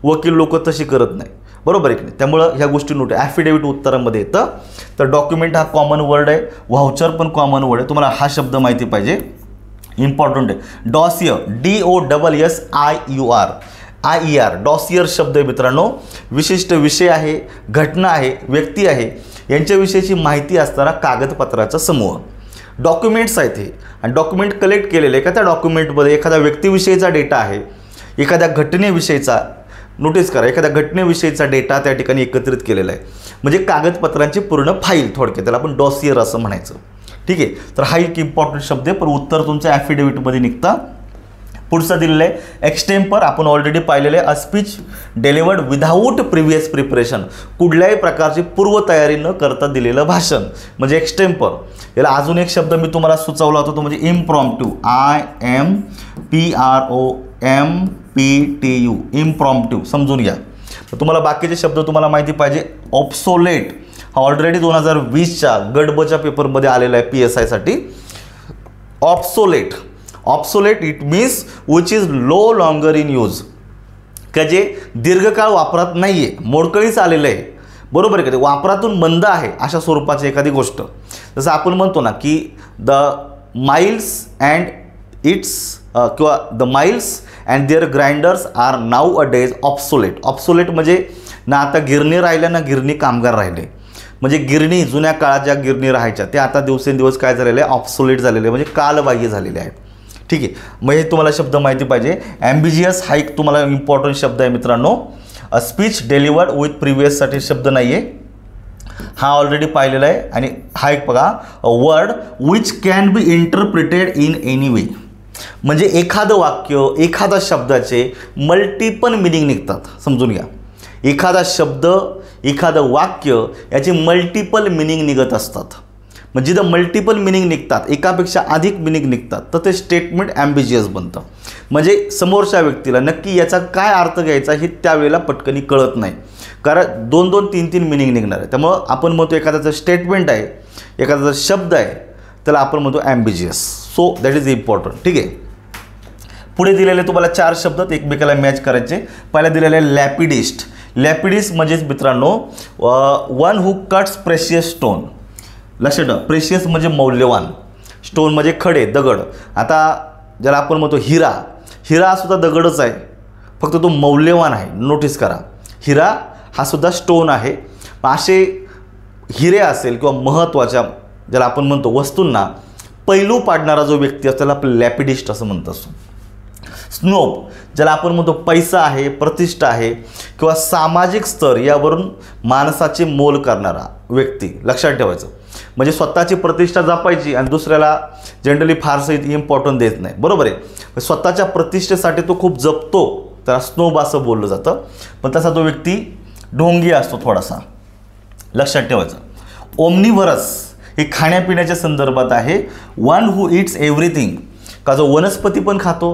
[SPEAKER 1] वकील लोक तशी करत नाही, बरोबर आहे की नाही. त्यामुळं ह्या गोष्टी नोट. ॲफिडेविट उत्तरामध्ये येतं. तर डॉक्युमेंट हा कॉमन वर्ड आहे, व्हाउचर पण कॉमन वर्ड आहे. तुम्हाला हा शब्द माहिती पाहिजे, इम्पॉर्टंट आहे. डॉसियर, DOSSIUR, IER, डॉसियर शब्द आहे मित्रांनो. विशिष्ट विषय आहे, घटना आहे, व्यक्ती आहे यांच्याविषयीची माहिती असणारा कागदपत्राचा समूह. डॉक्युमेंट्स आहेत हे. आणि डॉक्युमेंट कलेक्ट केलेले का त्या डॉक्युमेंटमध्ये एखाद्या व्यक्तीविषयीचा डेटा आहे, एखाद्या घटनेविषयीचा, नोटीस करा, एखाद्या घटनेविषयीचा डेटा त्या ठिकाणी एकत्रित केलेला आहे. म्हणजे कागदपत्रांची पूर्ण फाईल, थोडक्यात त्याला आपण डॉसियर असं म्हणायचं. ठीक आहे. तर हा एक इम्पॉर्टंट शब्द आहे. पण उत्तर तुमच्या ॲफिडेविटमध्ये निघतं. पुढचा दिलेलं आहे एक्सटेम्पर. आपण ऑलरेडी पाहिलेलं आहे. A speech delivered without previous preparation. कुठल्याही प्रकारची पूर्वतयारी न करता दिलेलं भाषण म्हणजे एक्सटेम्पर. याला अजून एक शब्द मी तुम्हाला सुचवला होता, तो म्हणजे इम्प्रॉम्प्टू. IMPROMPTU, impromptu. समजून घ्या. तर तुम्हाला बाकीचे शब्द तुम्हाला माहिती पाहिजे. ऑब्सोलेट हा ऑलरेडी 2020च्या गडबच्या पेपरमध्ये आलेला आहे PSI साठी. Obsolete, obsolete it means which is no longer in use. का जे दीर्घकाळ वापरात नाही आहे, मोडकळीच आलेलं आहे, बरोबर आहे का? ते वापरातून बंद आहे अशा स्वरूपाची एखादी गोष्ट. जसं आपण म्हणतो ना की द माइल्स अँड इट्स किंवा the mills and their grinders are nowadays obsolete. Obsolete म्हणजे ना आता गिरणी राहिल्या ना गिरणी कामगार राहिले. म्हणजे गिरणी, जुन्या काळात ज्या गिरणी राहायच्या त्या आता दिवसेंदिवस काय झालेले आहे, ऑब्सोलेट झालेले, म्हणजे कालबाह्य झालेले आहेत. ठीक आहे. मग हे तुम्हाला शब्द माहिती पाहिजे. ॲम्बिजियस हा एक तुम्हाला इम्पॉर्टंट शब्द आहे मित्रांनो. अ स्पीच डिलिव्हर्ड विथ प्रिव्हियससाठी शब्द नाही आहे, हा ऑलरेडी पाहिलेला आहे. आणि हा एक बघा, a word which can be interpreted in any way. म्हणजे एखादं वाक्य, एखाद्या शब्दाचे मल्टिपल मिनिंग निघतात. समजून घ्या. एखादा शब्द, एखादं वाक्य याचे मल्टिपल मिनिंग निघत असतात. म्हणजे जिथं मल्टिपल मिनिंग निघतात, एकापेक्षा अधिक मिनिंग निघतात, तर ते स्टेटमेंट ॲम्बिजियस बनतं. म्हणजे समोरच्या व्यक्तीला नक्की याचा काय अर्थ घ्यायचा हे त्यावेळेला पटकनी कळत नाही, कारण 2-2, 3-3 मिनिंग निघणार आहे. त्यामुळं आपण म्हणतो एखाद्याचं स्टेटमेंट आहे, एखाद्याचा शब्द आहे, त्याला आपण म्हणतो ambiguous. So that is important. ठीक आहे. पुढे दिलेले तुम्हाला 4 शब्द एकमेकाला मॅच करायचे. पहिला दिलेलं आहे लॅपिडिस्ट. लॅपिडिस्ट म्हणजेच मित्रांनो one who cuts precious stone. लक्षात ठेवा, प्रेशियस म्हणजे मौल्यवान, स्टोन म्हणजे खडे, दगड. आता ज्याला आपण म्हणतो हिरा, हिरा सुद्धा दगडच आहे, फक्त तो मौल्यवान आहे. नोटीस करा, हिरा हा सुद्धा स्टोन आहे. असे हिरे असेल किंवा महत्त्वाच्या ज्याला आपण म्हणतो वस्तूंना पैलू पाडणारा जो व्यक्ती असतो त्याला आपण लॅपिडिस्ट असं म्हणत असतो. स्नोब ज्याला आपण म्हणतो पैसा आहे, प्रतिष्ठा आहे किंवा सामाजिक स्तर यावरून माणसाचे मोल करणारा व्यक्ती. लक्षात ठेवायचं. म्हणजे स्वतःची प्रतिष्ठा जपायची आणि दुसऱ्याला जनरली फारसं इम्पॉर्टंट देत नाही, बरोबर आहे. स्वतःच्या प्रतिष्ठेसाठी तो खूप जपतो, त्याला स्नोब असं बोललं जातं. पण तसा तो व्यक्ती ढोंगी असतो थोडासा. लक्षात ठेवायचं. ओमनिव्हरस हे खाण्यापिण्याच्या संदर्भात आहे. वन हू इट्स एव्हरीथिंग, का जो वनस्पती पण खातो,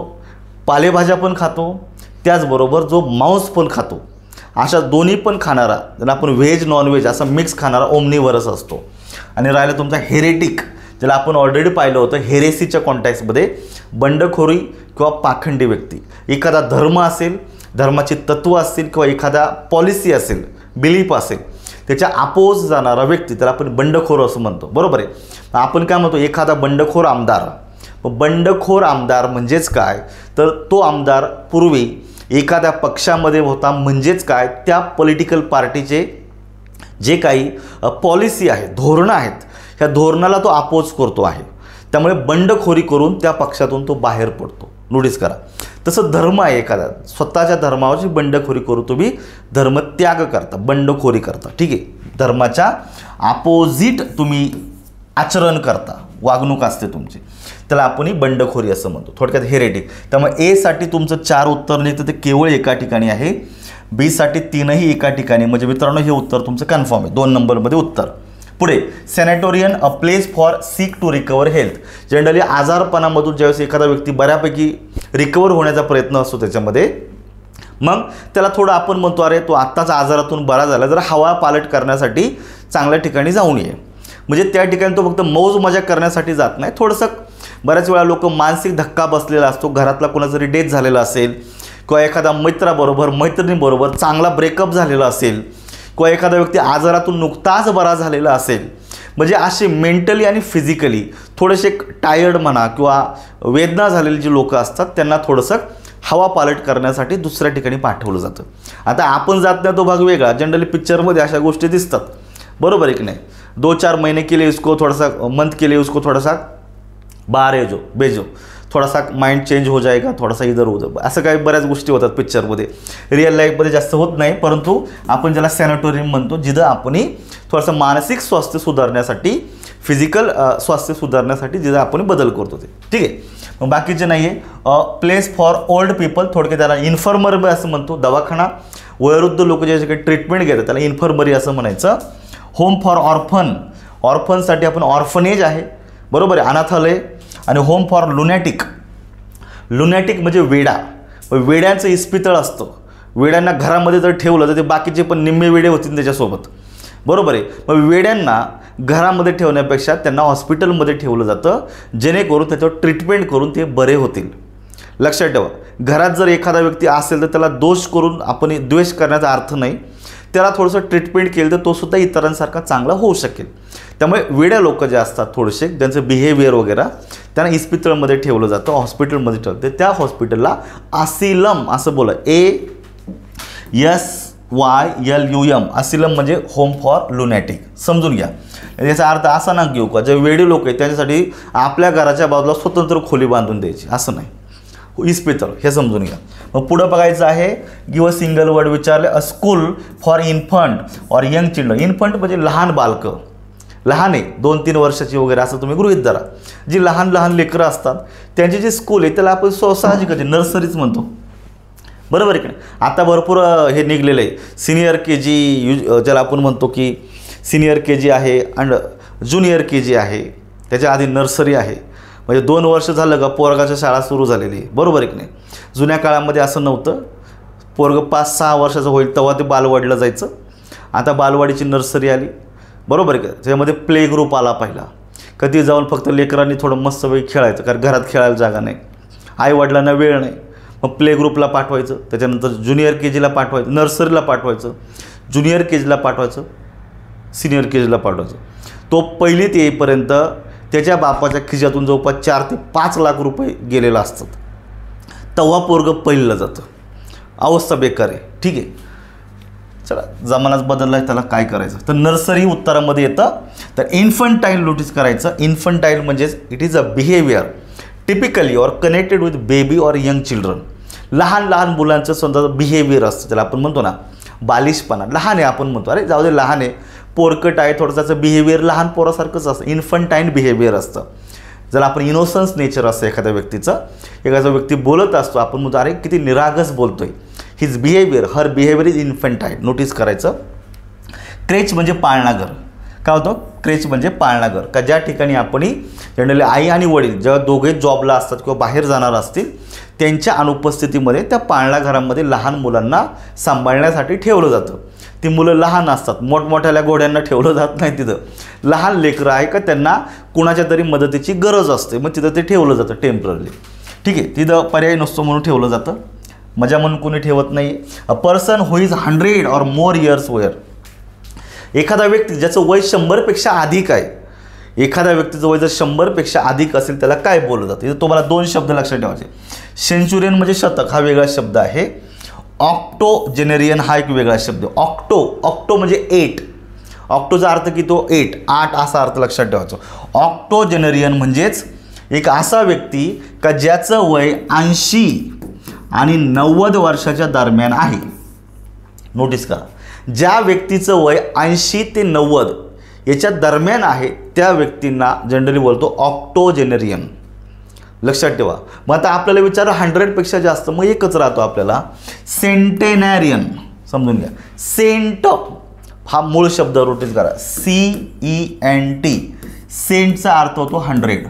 [SPEAKER 1] पालेभाज्या पण खातो, त्याचबरोबर जो मांस पण खातो, अशा दोन्ही पण खाणारा, ज्याला आपण व्हेज नॉनव्हेज असं मिक्स खाणारा ओमनिव्हरस असतो. आणि राहिला तुमचा हेरेटिक, ज्याला आपण ऑलरेडी पाहिलं होतं हेरेसीच्या कॉन्टॅक्समध्ये, बंडखोरी किंवा पाखंडी व्यक्ती. एखादा धर्म असेल, धर्माची तत्त्व असतील किंवा एखादा पॉलिसी असेल, बिलीफ असेल, त्याच्या अपोज जाणारा व्यक्ती, त्याला आपण बंडखोर असं म्हणतो. बरोबर आहे. आपण काय म्हणतो, एखादा बंडखोर आमदार. बंडखोर आमदार म्हणजेच काय, तर तो आमदार पूर्वी एखाद्या पक्षामध्ये होता, म्हणजेच काय, त्या पॉलिटिकल पार्टीचे जे काही पॉलिसी आहे, धोरणं आहेत, ह्या धोरणाला तो अपोज करतो आहे. त्यामुळे बंडखोरी करून त्या पक्षातून तो बाहेर पडतो. नोटीस करा. तसं धर्म आहे एखादा, स्वतःच्या धर्मावरची बंडखोरी करून तुम्ही धर्मत्याग करता, बंडखोरी करता. ठीक आहे. धर्माच्या अपोजिट तुम्ही आचरण करता, वागणूक असते तुमची, त्याला आपण ही बंडखोरी असं म्हणतो. थोडक्यात हेरेटिक. त्यामुळे ए साठी तुमचं 4 उत्तर निघतं, ते केवळ एका ठिकाणी आहे. बी साठी 3ही एका ठिकाणी. म्हणजे मित्रांनो हे उत्तर तुमचं कन्फर्म आहे. 2 नंबरमध्ये उत्तर. पुढे sanatorium, a place for sick to recover health. Generally आजारपणामधून ज्यावेळेस एखादा व्यक्ती बऱ्यापैकी रिकवर होण्याचा प्रयत्न असतो त्याच्यामध्ये, मग त्याला थोडं आपण म्हणतो अरे तो आत्ताच आजारातून बरा झाला, जरा हवा पालट करण्यासाठी चांगल्या ठिकाणी जाऊन ये. म्हणजे त्या ठिकाणी तो फक्त मौज मजा करण्यासाठी जात नाही. थोडंसं बऱ्याच वेळा लोक मानसिक धक्का बसलेला असतो, घरातला कोणाचा तरी डेथ झालेला असेल किंवा एखादा मित्राबरोबर मैत्रिणीबरोबर चांगला ब्रेकअप झालेला असेल किंवा एखादा व्यक्ती आजारातून नुकताच बरा झालेला असेल, म्हणजे असे मेंटली आणि फिजिकली थोडेसे टायर्ड म्हणा किंवा वेदना झालेली जी लोक असतात, त्यांना थोडंसं हवा पालट करण्यासाठी दुसऱ्या ठिकाणी पाठवलं जातं. आता आपण जात नाही तो भाग वेगळा. जनरली पिक्चरमध्ये अशा गोष्टी दिसतात. बरोबर आहे की नाही. 2-4 महीने के लिए उसको थोड़ा सा, मंथ के लिए उसको थोड़ा सा बाहर भेजो, थोड़ा सा माइंड चेंज हो जाएगा, थोड़ा सा इधर उधर, असं काही बऱ्याच गोष्टी होतात पिक्चरमध्ये. रिअल लाईफमध्ये जास्त होत नाही, परंतु आपण ज्याला सॅनेटोरियम म्हणतो, जिथं आपण थोडंसं मानसिक स्वास्थ्य सुधारण्यासाठी, फिजिकल स्वास्थ्य सुधारण्यासाठी जिथं आपण बदल करतो ते. ठीक आहे. मग बाकीचे नाही आहे. प्लेस फॉर ओल्ड पीपल, थोडक्यात त्याला इन्फर्मरी असं म्हणतो. दवाखाना, वयोवृद्ध लोक जे काही ट्रीटमेंट घेतात त्याला इन्फर्मरी असं म्हणायचं. होम फॉर ऑर्फन, ऑर्फनसाठी आपण ऑर्फनेज आहे. बरोबर आहे, अनाथालय. आणि होम फॉर लुनॅटिक, लुनॅटिक म्हणजे वेडा. वेड्यांचं इस्पितळ असतं. वेड्यांना घरामध्ये जर ठेवलं तर ते बाकीचे पण निम्मे वेडे होतील त्याच्यासोबत. बरोबर आहे. मग वेड्यांना घरामध्ये ठेवण्यापेक्षा त्यांना हॉस्पिटलमध्ये ठेवलं जातं, जेणेकरून त्याच्यावर ट्रीटमेंट करून ते बरे होतील. लक्षात ठेवा, घरात जर एखादा व्यक्ती असेल तर त्याला दोष करून आपण द्वेष करण्याचा अर्थ नाही. त्याला थोडंसं ट्रीटमेंट केलं तर तो सुद्धा इतरांसारखा चांगला होऊ शकेल. त्यामुळे वेड्या लोक जे असतात थोडेसे, त्यांचं बिहेवियर वगैरे, त्यांना इस्पितळमध्ये ठेवलं जातं, हॉस्पिटलमध्ये ठेवलं. त्या हॉस्पिटलला असिलम असं बोला, ASYLUM, असिलम म्हणजे होम फॉर लुनॅटिक. समजून घ्या. याचा अर्थ असा ना घेऊ का जे वेडी लोक आहेत त्यांच्यासाठी आपल्या घराच्या बाजूला स्वतंत्र खोली बांधून द्यायची, असं नाही. इस्पितळ हे समजून घ्या. मग पुढं बघायचं आहे. गिव अ सिंगल वर्ड विचारले. अ school for infant or young children. Infant म्हणजे लहान बालकं, लहान आहे 2-3 वर्षाची वगैरे असं तुम्ही गृहीत धरा. जी लहान लहान लेकरं असतात त्यांची जी स्कूल आहे त्याला आपण साहजिकच नर्सरीच म्हणतो. बरोबर आहे की नाही. आता भरपूर हे निघलेलं आहे. सिनियर KG, ज्याला आपण म्हणतो की सिनियर KG आहे आणि ज्युनियर KG आहे. त्याच्या आधी नर्सरी आहे. म्हणजे 2 वर्ष झालं का पोरगाच्या शाळा सुरू झालेली आहे. बरोबर आहे की नाही. जुन्या काळामध्ये असं नव्हतं. पोरगं 5-6 वर्षाचं होईल तेव्हा ते बालवाडीला जायचं. आता बालवाडीची नर्सरी आली. बरोबर आहे का. त्याच्यामध्ये प्ले ग्रुप आला पहिला. कधी जाऊन फक्त लेकरांनी थोडं मस्त वेळ खेळायचं, कारण घरात खेळायला जागा नाही, आईवडिलांना वेळ नाही. मग प्ले ग्रुपला पाठवायचं, त्याच्यानंतर ज्युनियर KGला पाठवायचं, नर्सरीला पाठवायचं, ज्युनियर KGला पाठवायचं, सिनियर KGला पाठवायचं. तो पहिलीत येईपर्यंत त्याच्या बापाच्या खिशातून जवळपास 4 ते 5 लाख रुपये गेलेला असतात. तेव्हा पोरगं पहिलं जातं. अवस्था बेकार आहे. ठीक आहे. चला, जमानाच बदलला आहे, त्याला काय करायचं. तर नर्सरी उत्तरामध्ये येतं. तर इन्फंटाईल नोटीस करायचं. इन्फंटाईल म्हणजेच it is a behaviour typically or connected with baby or young children. लहान लहान मुलांचं समजा बिहेवियर असतं, त्याला आपण म्हणतो ना बालिशपणा. लहान आहे आपण म्हणतो, अरे जाऊ दे लहान आहे, पोरकट आहे, थोडंसं बिहेवियर लहान पोरासारखंच असतं. इन्फंटाईन बिहेवियर असतं. ज्याला आपण इनोसन्स नेचर असतं एखाद्या व्यक्तीचं. एखादा व्यक्ती बोलत असतो, आपण म्हणतो अरे किती निरागस बोलतोय. His behaviour, her behaviour is infantine. Notice करायचं. क्रेच म्हणजे पाळणाघर. काय होतं, क्रेच म्हणजे पाळणा घर, का ज्या ठिकाणी आपण जनरली आई आणि वडील जेव्हा दोघे जॉबला असतात किंवा बाहेर जाणार असतील त्यांच्या अनुपस्थितीमध्ये त्या पाळणा घरामध्ये लहान मुलांना सांभाळण्यासाठी ठेवलं जातं. ती मुलं लहान असतात, मोठमोठ्याल्या घोड्यांना ठेवलं जात नाही, तिथं लहान लेकरं आहे का त्यांना कुणाच्या तरी मदतीची गरज असते, मग तिथं ते ठेवलं जातं टेम्पररी. ठीक आहे, तिथं पर्याय नसतो म्हणून ठेवलं जातं, मजा म्हणून कोणी ठेवत नाही. A person who is 100 or more years where, एखादा व्यक्ती ज्याचं वय 100पेक्षा अधिक आहे, एखाद्या व्यक्तीचं वय जर 100पेक्षा अधिक असेल त्याला काय बोललं जातं. इथं तुम्हाला 2 शब्द लक्षात ठेवायचे. सेंचुरियन म्हणजे शतक, हा वेगळा शब्द आहे. ऑक्टोजेनेरियन हा एक वेगळा शब्द. ऑक्टो म्हणजे 8, ऑक्टोचा अर्थ की तो 8 असा अर्थ लक्षात ठेवायचा. ऑक्टोजेनेरियन म्हणजेच एक असा व्यक्ती का ज्याचं वय 80 आणि 90 वर्षाच्या दरम्यान आहे. नोटीस करा, ज्या व्यक्तीचं वय 80 ते 90 याच्या दरम्यान आहे त्या व्यक्तींना जनरली बोलतो ऑक्टोजेनेरियन. लक्षात ठेवा. मग आता आपल्याला विचार 100पेक्षा जास्त, मग एकच राहतो आपल्याला सेंटेनॅरियन. समजून घ्या, सेंट हा मूळ शब्द नोटीस करा, CENT. सेंटचा अर्थ होतो 100.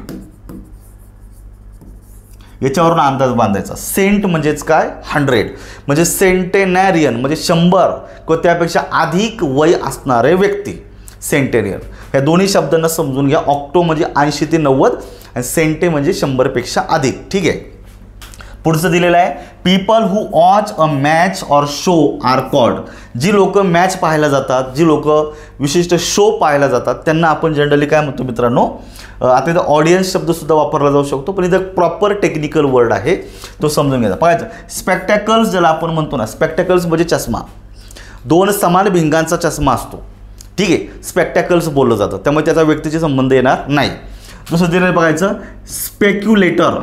[SPEAKER 1] याच्यावरून अंदाज बांधायचा. सेंट म्हणजेच काय, 100. म्हणजे सेंटेनॅरियन म्हणजे 100 किंवा त्यापेक्षा अधिक वय असणारे व्यक्ती, सेंटेनियन. ह्या दोन्ही शब्दांना समजून घ्या. ऑक्टो म्हणजे 80 ते 90 आणि सेंटे म्हणजे 100पेक्षा अधिक. ठीक आहे, पुढचं दिलेलं आहे, people who watch a match or show are called. जी लोक मॅच पाहायला जातात, जी लोक विशिष्ट शो पाहायला जातात त्यांना आपण जनरली काय म्हणतो मित्रांनो. आता इथं ऑडियन्स शब्दसुद्धा वापरला जाऊ शकतो, पण इथं प्रॉपर टेक्निकल वर्ड आहे, तो समजून घ्यायचा. पाहायचं, स्पेक्टॅकल्स ज्याला आपण म्हणतो ना, स्पेक्टॅकल्स म्हणजे चष्मा. 2 समान भिंगांचा चष्मा असतो. ठीक आहे, स्पेक्टॅकल्स बोललं जातं, त्यामुळे त्याचा व्यक्तीशी संबंध येणार नाही. दुसरं दिलेलं बघायचं, स्पेक्युलेटर.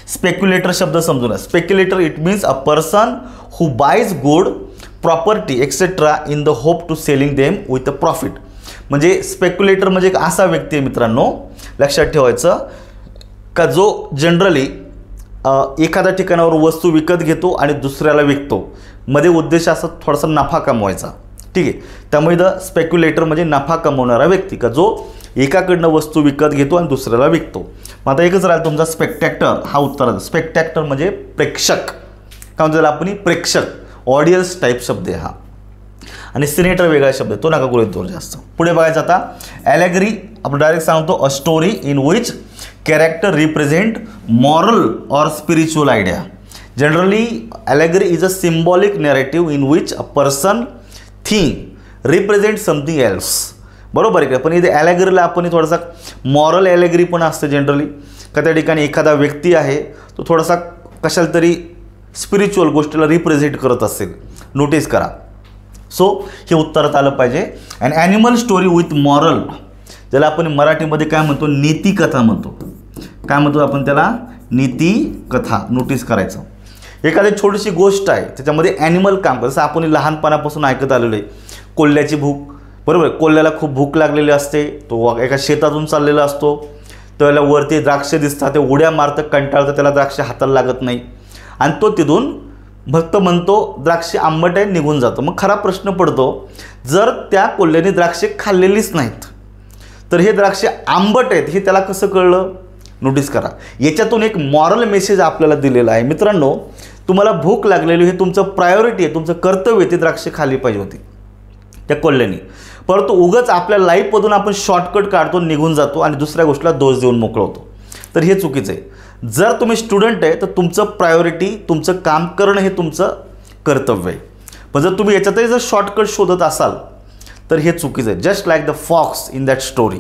[SPEAKER 1] स्पेक्युलेटर शब्द समजून. Speculator it means a person who buys good property etcetera in the hope to selling them with a profit. म्हणजे स्पेक्युलेटर म्हणजे एक असा व्यक्ती आहे मित्रांनो, लक्षात ठेवायचं का जो जनरली एखाद्या ठिकाणावर वस्तू विकत घेतो आणि दुसऱ्याला विकतो, मध्ये उद्देश असा थोडासा नफा कमवायचा. ठीक आहे, त्यामुळे द स्पेक्युलेटर म्हणजे नफा कमवणारा व्यक्ती का जो एकाकडनं वस्तू विकत घेतो आणि दुसऱ्याला विकतो. मग आता एकच राहिला तुमचा स्पेक्टॅक्टर, हा उत्तर. स्पेक्टॅक्टर म्हणजे प्रेक्षक, काय म्हणतो त्याला आपण, प्रेक्षक, ऑडियन्स टाईप शब्द आहे हा. आणि सिनेटर वेगळा शब्द आहे, तो नका गृहीत धरू जास्त. पुढे बघायचं आता, ॲलेगरी आपण डायरेक्ट सांगतो, a story in which character represent moral or spiritual idea. Generally allegory is a symbolic narrative in which a person thing represent something else. बरोबर आहे का. पण इथे ॲलेगरीला आपण थोडासा मॉरल ॲलेगरी पण असते जनरली, का त्या ठिकाणी एखादा व्यक्ती आहे तो थोडासा कशाला तरी स्पिरिच्युअल गोष्टीला रिप्रेझेंट करत असेल. नोटीस करा. सो हे उत्तरात आलं पाहिजे. And animal story with moral, ज्याला आपण मराठीमध्ये काय म्हणतो, नीतिकथा म्हणतो. काय म्हणतो आपण त्याला, नीतिकथा. नोटीस करायचं, एखादी छोटीशी गोष्ट आहे त्याच्यामध्ये ॲनिमल काम करतं. जसं आपण लहानपणापासून ऐकत आलेलो आहे, कोल्ह्याची भूक. बरोबर, कोल्ह्याला खूप भूक लागलेली असते, तो एका शेतातून चाललेला असतो, त्याला वरती द्राक्ष दिसतात, ते उड्या मारतं, कंटाळतं, त्याला द्राक्ष हाताला लागत नाही आणि तो तिथून भक्त म्हणतो द्राक्षे आंबट आहे, निघून जातो. मग खरा प्रश्न पडतो, जर त्या कोल्ह्याने द्राक्षे खाल्लेलीच नाहीत तर हे द्राक्षे आंबट आहेत हे त्याला कसं कळलं. नोटीस करा, याच्यातून एक मॉरल मेसेज आपल्याला दिलेला आहे. मित्रांनो, तुम्हाला भूक लागलेली हे तुमचं प्रायोरिटी आहे, तुमचं कर्तव्य, ते द्राक्षे खाली पाहिजे होती त्या कोल्ह्याने. परंतु उगाच आपल्या लाईफमधून आपण शॉर्टकट काढतो, निघून जातो आणि दुसऱ्या गोष्टीला दोष देऊन मोकळं होतो, तर हे चुकीचं आहे. जर तुम्ही स्टुडंट आहे तर तुमचं प्रायोरिटी, तुमचं काम करणं हे तुमचं कर्तव्य आहे. पण जर तुम्ही याच्यातही जर शॉर्टकट शोधत असाल तर हे चुकीचं आहे. Just like the fox in that story.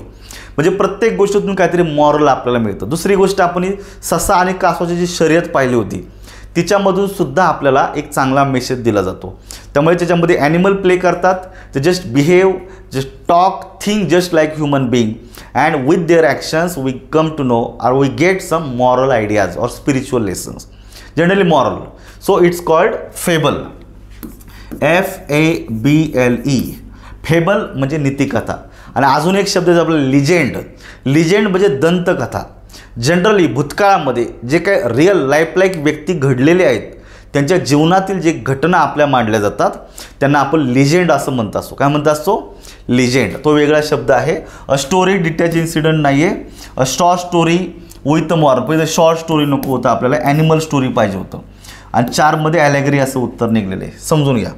[SPEAKER 1] म्हणजे प्रत्येक गोष्टीतून काहीतरी मॉरल आपल्याला मिळतं. दुसरी गोष्ट, आपण ससा आणि कासवाची जी शर्यत पाहिली होती तिच्यामधून सुद्धा आपल्याला एक चांगला मेसेज दिला जातो. त्यामुळे त्याच्यामध्ये ॲनिमल प्ले करतात, ते just behave, just talk, think just like human being and with their actions we come to know or we get some moral ideas or spiritual lessons, generally moral. So it's called fable, FABLE. Fable म्हणजे नीतिकथा. आणि अजून एक शब्द आहे आपला legend. Legend म्हणजे दंतकथा. जनरली भूतकाळामध्ये जे काय रिअल लाईफ लाईक व्यक्ती घडलेले आहेत त्यांच्या जीवनातील जे घटना आपल्या मांडल्या जातात त्यांना आपण लिजेंड असं म्हणत असतो. काय म्हणत असतो, लिजेंड तो वेगळा शब्द आहे. अ स्टोरी डिटॅच इन्सिडेंट नाही आहे. A short story with moral, पहिले शॉर्ट स्टोरी नको होतं आपल्याला, ॲनिमल स्टोरी पाहिजे होतं. आणि 4मध्ये ॲलेगरी असं उत्तर निघलेलं आहे. समजून घ्या.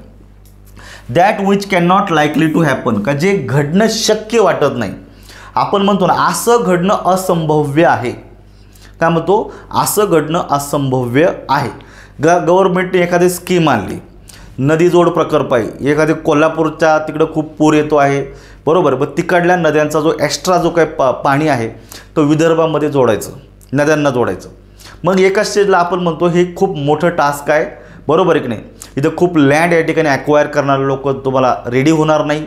[SPEAKER 1] That which can not likely to happen, का जे घडणं शक्य वाटत नाही. आपण म्हणतो ना असं घडणं असंभव्य आहे. काय म्हणतो? असं घडणं असंभव्य आहे. गव्हर्नमेंटने एखादी स्कीम आणली, नदी जोड प्रकल्प आहे, एखादी कोल्हापूरच्या तिकडं खूप पूर येतो आहे, बरोबर. मग तिकडल्या नद्यांचा जो एक्स्ट्रा जो काही पाणी आहे तो विदर्भामध्ये जोडायचं, नद्यांना जोडायचं. मग एका स्टेजला आपण म्हणतो हे खूप मोठं टास्क आहे, बरोबर आहे की नाही. इथं खूप लँड या ठिकाणी ॲक्वायर करणारे लोक तुम्हाला रेडी होणार नाही,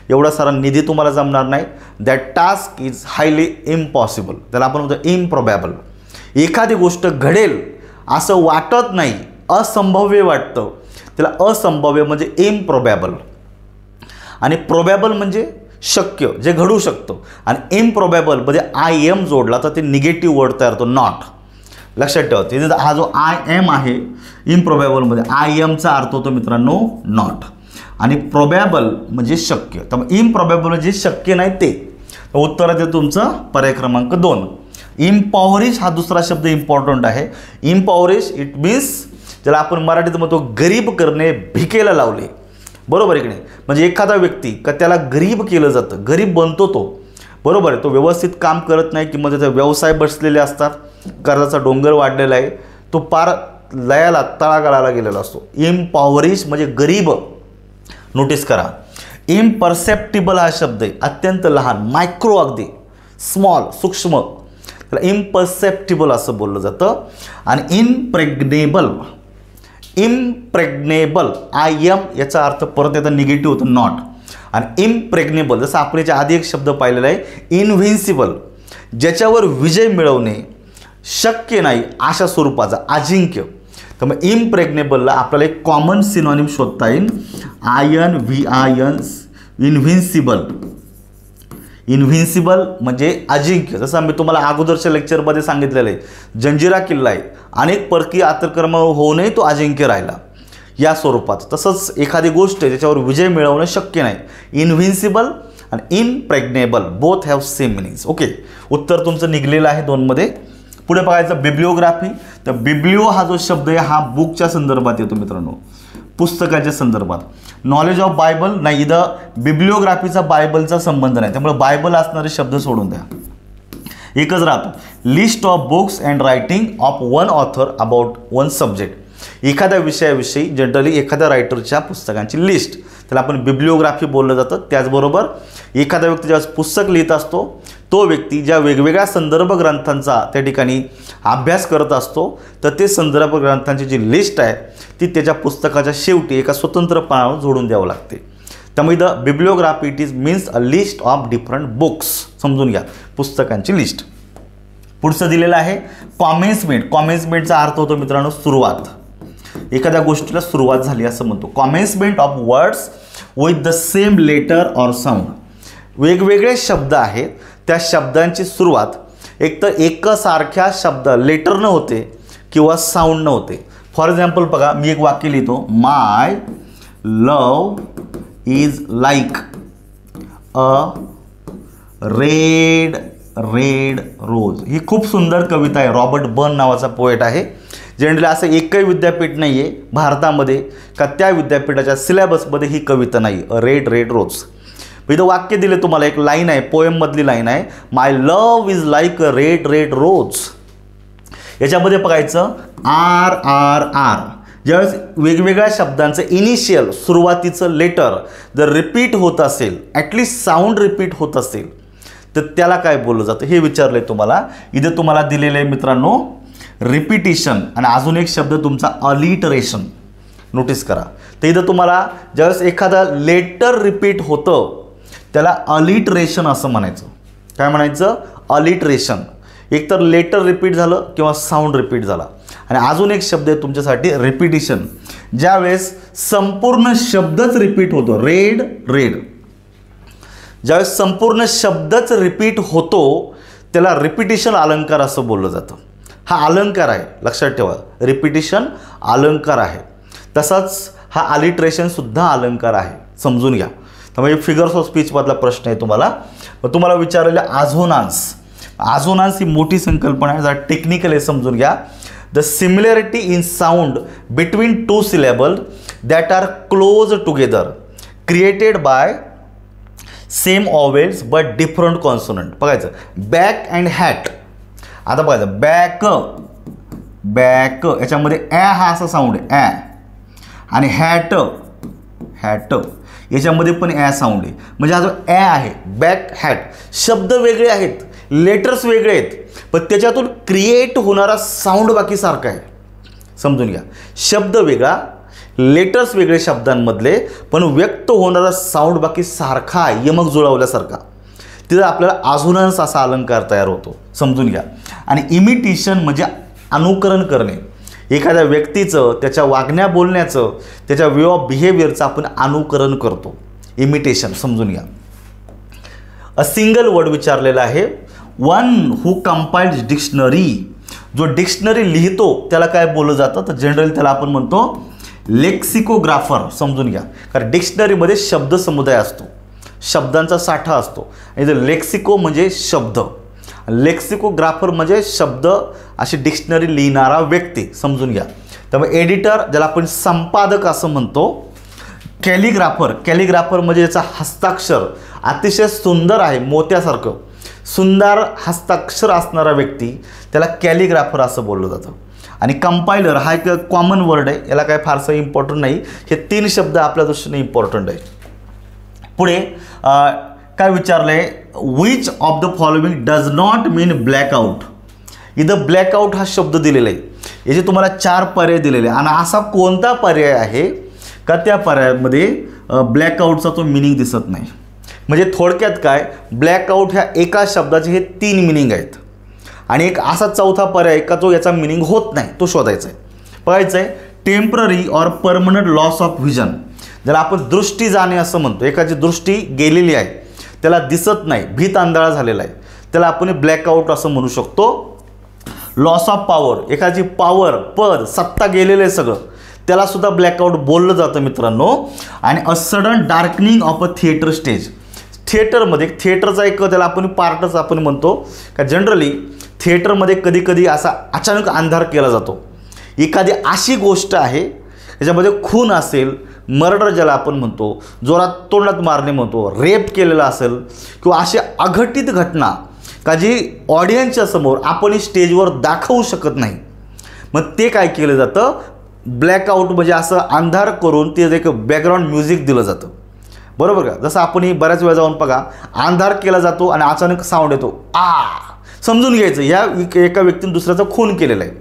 [SPEAKER 1] एवढा सारा निधी तुम्हाला जमणार नाही. That task is highly impossible, त्याला आपण म्हणतो इम्प्रॉबॅबल. एखादी गोष्ट घडेल असं वाटत नाही, असंभव्य वाटतं, त्याला असंभव्य म्हणजे इम्प्रॉबॅबल. आणि प्रोबॅबल म्हणजे शक्य, जे घडू शकतं. आणि इम्प्रॉबॅबल म्हणजे आय एम जोडला तर ते निगेटिव्ह वर्ड तयार होतो, नॉट. लक्षात ठेवा, तिथे हा जो आय एम आहे इम्प्रॉबॅबलमध्ये आय एमचा अर्थ होतो मित्रांनो नॉट. आणि प्रोबॅबल म्हणजे शक्य. तर इम्प्रॉबॅबल म्हणजे शक्य नाही ते. उत्तर आहे तुमचं पर्याय क्रमांक 2. इम्पॉवरिश हा दुसरा शब्द इम्पॉर्टंट आहे. इम्पॉवरिश इट मीन्स ज्याला आपण मराठीत म्हणतो गरीब करणे, भिकेला लावले, बरोबर आहे की नाही. म्हणजे एखादा व्यक्ती का त्याला गरीब केलं जातं, गरीब बनतो तो, बरोबर आहे. तो व्यवस्थित काम करत नाही किंवा त्याचा व्यवसाय बसलेले असतात, कर्जाचा डोंगर वाढलेला आहे, तो पार लयाला तळागाळाला गेलेला असतो. इम्पॉवरिश म्हणजे गरीब. नोटीस करा, इम्परसेप्टिबल हा शब्द आहे, अत्यंत लहान, मायक्रो, अगदी स्मॉल, सूक्ष्म, त्याला इम्परसेप्टिबल असं बोललं जातं. आणि इम्प्रेग्नेबल, इम्प्रेग्नेबल आय एम याचा अर्थ परत येतं निगेटिव्ह होतं, नॉट. आणि इम्प्रेग्नेबल जसं आपण याच्या आधी एक शब्द पाहिलेला आहे इनव्हिन्सिबल, ज्याच्यावर विजय मिळवणे शक्य नाही अशा स्वरूपाचा, अजिंक्य. तर मग इम्प्रेग्नेबलला आपल्याला एक कॉमन सिनॉनिम शोधता येईल, आयन व्ही आयन, इनव्हिन्सिबल. इनव्हिन्सिबल म्हणजे अजिंक्य. जसं मी तुम्हाला अगोदरच्या लेक्चरमध्ये सांगितलेलं आहे, जंजिरा किल्ला आहे, अनेक परकीय आक्रमण होऊनही तो अजिंक्य राहिला, या स्वरूपात. तसंच एखादी गोष्ट आहे ज्याच्यावर विजय मिळवणं शक्य नाही. इनव्हिन्सिबल आणि impregnable both have same meanings. Okay, उत्तर तुमचं निघलेलं आहे 2मध्ये. पुढे बघायचं बिब्लिओग्राफी. तर बिब्लिओ हा जो शब्द आहे हा बुकच्या संदर्भात येतो मित्रांनो, पुस्तकाच्या संदर्भात. नॉलेज ऑफ बायबल नाही, इथं बिब्लिओग्राफीचा बायबलचा संबंध नाही, त्यामुळे बायबल असणारे शब्द सोडून द्या, एकच राहतो. List of books and writing of one author about one subject, एखाद्या विषयाविषयी जनरली एखाद्या रायटरच्या पुस्तकांची लिस्ट, त्याला आपण बिब्लिओग्राफी बोललं जातं. त्याचबरोबर एखादा व्यक्ती ज्यावेळेस पुस्तक लिहित असतो तो व्यक्ती ज्या वेगवेगळ्या संदर्भ ग्रंथांचा त्या ठिकाणी अभ्यास करत असतो, तर ते संदर्भ ग्रंथांची जी लिस्ट आहे ती त्याच्या पुस्तकाच्या शेवटी एका स्वतंत्र पानावर जोडून द्यावं लागते. त्यामुळे the bibliography it is means a list of different books. समजून घ्या, पुस्तकांची लिस्ट. पुढचं दिलेलं आहे कॉमेन्समेंट. कॉमेन्समेंटचा अर्थ होतो मित्रांनो सुरुवात, एखाद्या गोष्टीला सुरुवात झाली असं म्हणतो. Commencement of words with the same letter or sound, वेगवेगळे शब्द आहेत, त्या शब्दांची सुरुवात एकतर एकसारख्या शब्द लेटरनं होते किंवा साऊंडनं होते. फॉर एक्झाम्पल बघा, मी एक वाक्य लिहितो, my love is like a red red rose. ही खूप सुंदर कविता आहे, रॉबर्ट बर्न नावाचा पोएट आहे. जनरली असं एकही विद्यापीठ नाही आहे भारतामध्ये का त्या विद्यापीठाच्या सिलेबसमध्ये ही कविता नाही, अ रेड रेड रोज. इथं वाक्य दिले तुम्हाला, एक लाईन आहे, पोएममधली लाईन आहे, my love is like a red red rose. याच्यामध्ये बघायचं आर आर आर, ज्यावेळेस वेगवेगळ्या शब्दांचं इनिशियल सुरुवातीचं लेटर जर रिपीट होत असेल, ॲटलिस्ट साऊंड रिपीट होत असेल, तर त्याला काय बोललं जातं हे विचारलंय तुम्हाला. इथं तुम्हाला दिलेलं आहे मित्रांनो रिपिटिशन, आणि अजून एक शब्द तुमचा अलिटरेशन. नोटीस करा, तर इथं तुम्हाला ज्यावेळेस एखादा लेटर रिपीट होतं त्याला अलिटरेशन असं म्हणायचं. काय म्हणायचं? अलिटरेशन. एकतर लेटर रिपीट झालं किंवा साऊंड रिपीट झाला. आणि अजून एक शब्द आहे तुमच्यासाठी रिपिटिशन, ज्यावेळेस संपूर्ण शब्दच रिपीट होतो, रेड रेड. ज्यावेळेस संपूर्ण शब्दच रिपीट होतो त्याला रिपिटिशन अलंकार असं बोललं जातं. हा अलंकार आहे, लक्षात ठेवा, रिपिटिशन अलंकार आहे. तसाच हा अलिट्रेशन सुद्धा अलंकार आहे, समजून घ्या. त्यामुळे फिगर्स ऑफ स्पीचमधला प्रश्न आहे तुम्हाला. मग तुम्हाला विचारलेलं आझोनान्स. आझोनान्स ही मोठी संकल्पना आहे, जरा टेक्निकल आहे, समजून घ्या. The similarity in sound between two syllable that are close together created by same vowels but different consonant. बघायचं बॅक अँड हॅट. आता बघायचं बॅक बॅक याच्यामध्ये ॲ हा असा साऊंड आहे ॲ, आणि हॅट हॅट याच्यामध्ये पण ॲ साऊंड आहे. म्हणजे हा जो ॲ आहे बॅक हॅट, शब्द वेगळे आहेत, लेटर्स वेगळे आहेत, पण त्याच्यातून क्रिएट होणारा साऊंड बाकी सारखा आहे. समजून घ्या, शब्द वेगळा, लेटर्स वेगळे शब्दांमधले, पण व्यक्त होणारा साऊंड बाकी सारखा, यमक जुळवल्यासारखा. तिथं आपल्याला आझोनन्स असा अलंकार तयार होतो. समजून घ्या. आणि इमिटेशन म्हणजे अनुकरण करणे. एखाद्या व्यक्तीचं, त्याच्या वागण्या बोलण्याचं, त्याच्या वे ऑफ बिहेवियरचं आपण अनुकरण करतो, इमिटेशन. समजून घ्या. अ सिंगल वर्ड विचारलेला आहे. वन हू कंपाइल्स डिक्शनरी. जो डिक्शनरी लिहितो त्याला काय बोललं जातं, तर जनरली त्याला आपण म्हणतो लेक्सिकोग्राफर. समजून घ्या, कारण डिक्शनरीमध्ये शब्द समुदाय असतो, शब्दांचा साठा असतो. आणि जर लेक्सिको म्हणजे शब्द, लेक्सिकोग्राफर म्हणजे शब्द अशी डिक्शनरी लिहिणारा व्यक्ती. समजून घ्या. त्यामुळे एडिटर, ज्याला आपण संपादक असं म्हणतो. कॅलिग्राफर, कॅलिग्राफर म्हणजे याचा हस्ताक्षर अतिशय सुंदर आहे, मोत्यासारखं सुंदर हस्ताक्षर असणारा व्यक्ती, त्याला कॅलिग्राफर असं बोललं जातं. आणि कंपायलर हा एक कॉमन वर्ड आहे, याला काय फारसं इम्पॉर्टंट नाही. हे 3 शब्द आपल्या दृष्टीने इम्पॉर्टंट आहे. पुढे काय विचारलं आहे, which of the following does not mean blackout. इथं ब्लॅकआउट हा शब्द दिलेला आहे, याचे तुम्हाला 4 पर्याय दिलेले आहे. आणि असा कोणता पर्याय आहे का त्या पर्यायामध्ये ब्लॅकआउटचा तो मिनिंग दिसत नाही. म्हणजे थोडक्यात काय, ब्लॅकआउट ह्या एका शब्दाचे हे 3 मिनिंग आहेत, आणि एक असा चौथा पर्याय का जो याचा मिनिंग होत नाही, तो शोधायचा आहे. बघायचं आहे temporary or permanent loss of vision. ज्याला आपण दृष्टी जाणे असं म्हणतो. एकाची दृष्टी गेलेली आहे, त्याला दिसत नाही, भीत आंधळा झालेला आहे, त्याला आपण ब्लॅकआउट असं म्हणू शकतो. लॉस ऑफ पॉवर, एखादी पॉवर, पद, सत्ता गेलेलं आहे सगळं, त्याला सुद्धा ब्लॅकआउट बोललं जातं मित्रांनो. आणि a sudden darkening of a theatre stage. थिएटरमध्ये, थिएटरचा एक त्याला आपण पार्टच आपण म्हणतो का, जनरली थिएटरमध्ये कधी कधी असा अचानक अंधार केला जातो. एखादी अशी गोष्ट आहे त्याच्यामध्ये खून असेल, मर्डर ज्याला आपण म्हणतो, जोरात तोंडात मारणे म्हणतो, रेप केलेला असेल, किंवा अशी अघटित घटना का जी ऑडियन्सच्या समोर आपण स्टेजवर दाखवू शकत नाही, मग ते काय केलं जातं, ब्लॅकआउट म्हणजे असं अंधार करून ते एक बॅकग्राऊंड म्युझिक दिलं जातं. बरोबर का. जसं आपण बऱ्याच वेळा जाऊन बघा, अंधार केला जातो आणि अचानक साऊंड येतो, समजून घ्यायचं या एका व्यक्तीने दुसऱ्याचा खून केलेला आहे.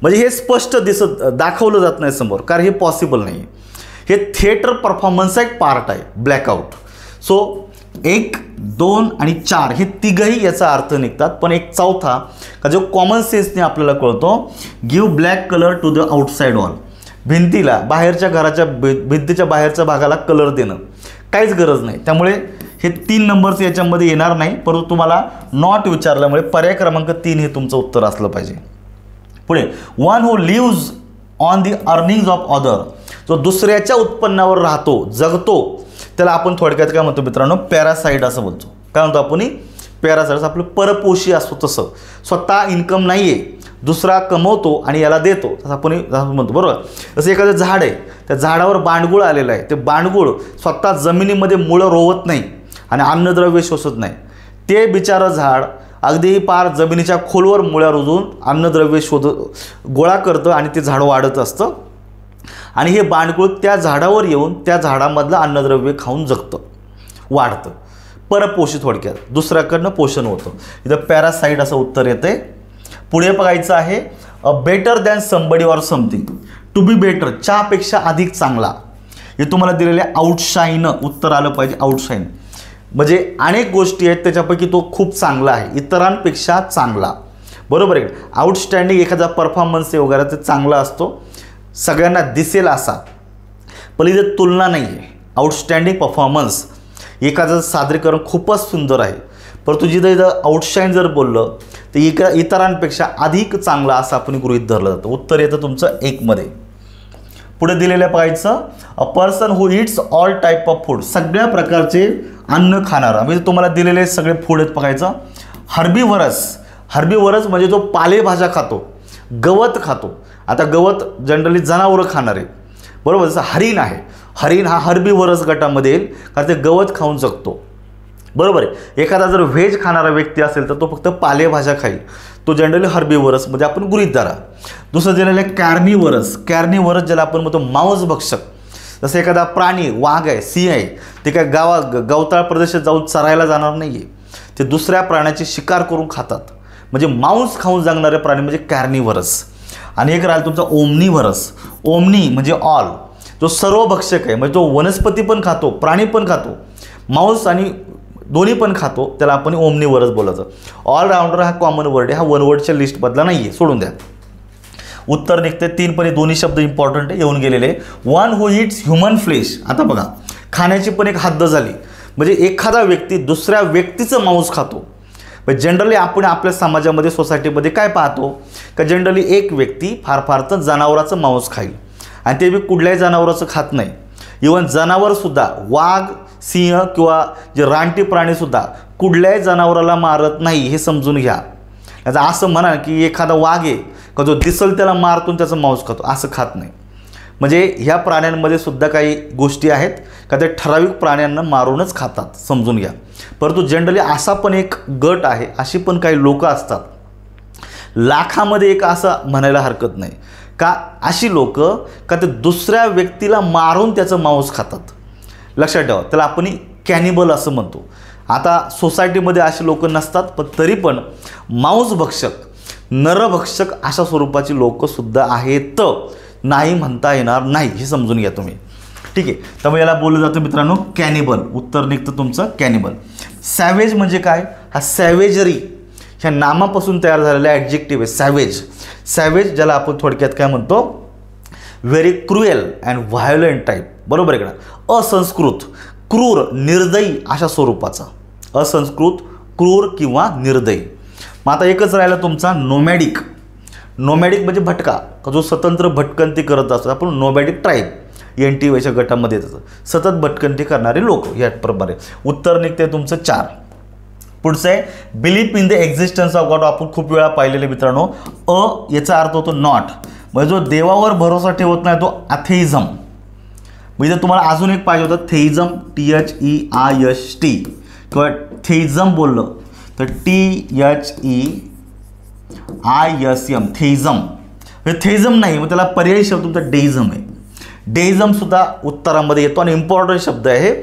[SPEAKER 1] म्हणजे हे स्पष्ट दाखवलं जात नाही समोर, कारण हे पॉसिबल नाही. हे थिएटर परफॉर्मन्सचा एक पार्ट आहे ब्लॅकआउट. सो 1, 2 आणि 4 हे तिघही याचा अर्थ निघतात. पण एक चौथा का जो कॉमन सेन्सने आपल्याला कळतो, give black colour to the outside wall. भिंतीला, बाहेरच्या घराच्या भिंतीच्या बाहेरच्या भागाला कलर देणं काहीच गरज नाही. त्यामुळे हे 3 नंबरचं याच्यामध्ये येणार नाही, परंतु तुम्हाला नॉट विचारल्यामुळे पर्याय क्रमांक 3 हे तुमचं उत्तर असलं पाहिजे. पुढे one who lives on the earnings of other. जो दुसऱ्याच्या उत्पन्नावर राहतो, जगतो, त्याला आपण थोडक्यात काय म्हणतो मित्रांनो, पॅरासाईट असं बोलतो. काय म्हणतो आपण, पॅरासाईट. आपलं परपोषी असतो तसं, स्वतः इन्कम नाही आहे, दुसरा कमवतो आणि याला देतो, तसं आपण म्हणतो. बरोबर. जसं एखादं झाड आहे, त्या झाडावर बांडगुळ आलेलं आहे, ते बांडगुळ स्वतः जमिनीमध्ये मुळं रोवत नाही आणि अन्नद्रव्य शोषत नाही. ते बिचारं झाड अगदी पार जमिनीच्या खोलवर मुळ्या रुजून अन्नद्रव्य गोळा करतं आणि ते झाड वाढत असतं. आणि हे बांडगुळ त्या झाडावर येऊन त्या झाडामधलं अन्नद्रव्य खाऊन जगतं, वाढतं. परपोषी थोडक्यात, दुसऱ्याकडनं पोषण होतं. इथं पॅरासाईट असं उत्तर येतं. पुढे बघायचं आहे a better than somebody or something. To be better, च्यापेक्षा अधिक चांगला. हे तुम्हाला दिलेले आउटशाईन उत्तर आलं पाहिजे. आउटशाईन म्हणजे अनेक गोष्टी आहेत त्याच्यापैकी तो खूप चांगला आहे, इतरांपेक्षा चांगला. बरोबर आहे. आउटस्टँडिंग एखादा परफॉर्मन्स आहे वगैरे ते चांगला असतो, सगळ्यांना दिसेल असा, पण इथे तुलना नाही आहे. आउटस्टँडिंग परफॉर्मन्स, एखादं सादरीकरण खूपच सुंदर आहे, परंतु जिथं इथं आउटशाईन जर बोललं तर इतरांपेक्षा अधिक चांगला असं आपण गृहीत धरलं जातं. उत्तर येतं तुमचं 1 मध्ये. पुढे दिलेलं पाहायचं, अ person who it's all type of food, सगळ्या प्रकारचे अन्न खाणारा, म्हणजे तुम्हाला दिलेले सगळे फूड आहेत बघायचं. हर्बीवरस म्हणजे जो पालेभाज्या खातो, गवत खातो. आता गवत जनरली जनावरं खाणारे, बरोबर. जसं हरिण आहे, हरिण हा हर्बीवरस गटामध्ये येईल, कारण ते गवत खाऊन जगतो, बरोबर आहे. एखादा जर व्हेज खाणारा व्यक्ती असेल तर तो फक्त पालेभाज्या खाईल, तो जनरली हर्बीवरस म्हणजे आपण गृहीत धरा. दुसरं दिलेलं आहे कॅर्निवरस, ज्याला आपण म्हणतो मांसभक्षक. जसं एखादा प्राणी, वाघ आहे, सिंह आहे, ते काय गवताळ प्रदेशात जाऊन चरायला जाणार नाही आहे, ते दुसऱ्या प्राण्याची शिकार करून खातात, म्हणजे मांस खाऊन जगणारे प्राणी म्हणजे कॅर्निवरस. आणि एक राहिला तुमचा ओमनीवरस. ओमनी म्हणजे ऑल, जो सर्वभक्षक आहे, म्हणजे जो वनस्पती पण खातो, प्राणी पण खातो, मांस आणि दोन्ही पण खातो, त्याला आपण ओमनीवरस बोलायचं. ऑलराऊंडर हा कॉमन वर्ड आहे, हा वन वर्डच्या लिस्टमधला नाही आहे, सोडून द्या. उत्तर निघते 3 पण, दोन्ही शब्द इम्पॉर्टंट आहे, येऊन गेलेले. One who eats human flesh. आता बघा, खाण्याची पण एक हद्द झाली, म्हणजे एखादा व्यक्ती दुसऱ्या व्यक्तीचं मांस खातो. जनरली आपण आपल्या समाजामध्ये, सोसायटीमध्ये काय पाहतो का जनरली एक व्यक्ती फार तर जनावराचं मांस खाईल, आणि ते बी कुठल्याही जनावराचं खात नाही. इवन जनावरसुद्धा, वाघ, सिंह किंवा जे रानटी प्राणीसुद्धा कुठल्याही जनावराला मारत नाही, हे समजून घ्या. याचा असं म्हणा की एखादा वाघ आहे का जो दिसल त्याला मारतून त्याचं मांस खातो, असं खात नाही. म्हणजे ह्या प्राण्यांमध्ये सुद्धा काही गोष्टी आहेत का ते ठराविक प्राण्यांना मारूनच खातात, समजून घ्या. परंतु जनरली असा पण एक गट आहे, अशी पण काही लोक असतात, लाखामध्ये एक असं म्हणायला हरकत नाही का, अशी लोक का ते दुसऱ्या व्यक्तीला मारून त्याचं मांस खातात. लक्षात ठेवा, त्याला आपण कॅनिबल असं म्हणतो. आता सोसायटीमध्ये असे लोक नसतात, पण तरी पण मांसभक्षक, नरभक्षक अशा स्वरूपाची लोकसुद्धा आहेत, नाही म्हणता येणार नाही, हे समजून घ्या तुम्ही. ठीक आहे, त्यामुळे याला बोललं जातं मित्रांनो कॅनिबल. उत्तर निघतं तुमचं कॅनिबल. सॅवेज म्हणजे काय, हा सॅवेजरी ह्या नामापासून तयार झालेला ॲडजेक्टिव्ह आहे सॅवेज. सॅवेज ज्याला आपण थोडक्यात काय म्हणतो, व्हेरी क्रुएल अँड व्हायोलेंट टाईप, बरोबर आहे का. असंस्कृत, क्रूर, निर्दयी अशा स्वरूपाचा, असंस्कृत, क्रूर किंवा निर्दयी. मग आता एकच राहिला तुमचा नोमॅडिक. नोमॅडिक म्हणजे भटका, जो स्वतंत्र भटकंती करत असतो, आपण नोमॅडिक ट्राईब, NTYच्या गटामध्ये येतं, सतत भटकंती करणारे लोक, या प्रकारे. उत्तर निघते तुमचं 4. पुढचं आहे belief in the existence of God. आपण खूप वेळा पाहिलेले मित्रांनो, याचा अर्थ होतो नॉट, म्हणजे जो देवावर भरोसा ठेवत नाही तो अथेइझम. म्हणजे तुम्हाला अजून एक पाहिजे होतं थेइझम, THEIST, किंवा थेइझम बोललं तर THEISM, थेइझम. थेइझम नाही, मग त्याला पर्यायी शब्द तुमचा डेइझम आहे. डेइझमसुद्धा उत्तरामध्ये येतो, आणि इम्पॉर्टंट शब्द आहे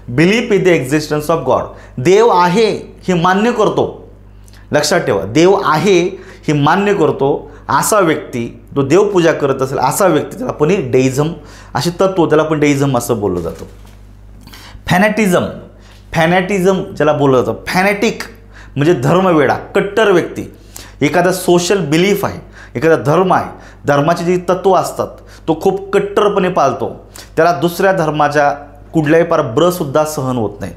[SPEAKER 1] belief in the existence of God. देव आहे हे मान्य करतो, लक्षात ठेवा, देव आहे हे मान्य करतो असा व्यक्ती, जो देवपूजा करत असेल असा व्यक्ती, त्याला आपण डेइझम असे तत्व, त्याला आपण डेइझम असं बोललं जातं. फॅनॅटिझम, फॅनॅटिझम ज्याला बोललं जातं, फॅनॅटिक म्हणजे धर्मवेडा, कट्टर व्यक्ती. एखादा सोशल बिलीफ आहे, एखादा धर्म आहे, धर्माची जी तत्त्व असतात तो खूप कट्टरपणे पाळतो, त्याला दुसऱ्या धर्माच्या कुठल्याही ब्रसुद्धा सहन होत नाही.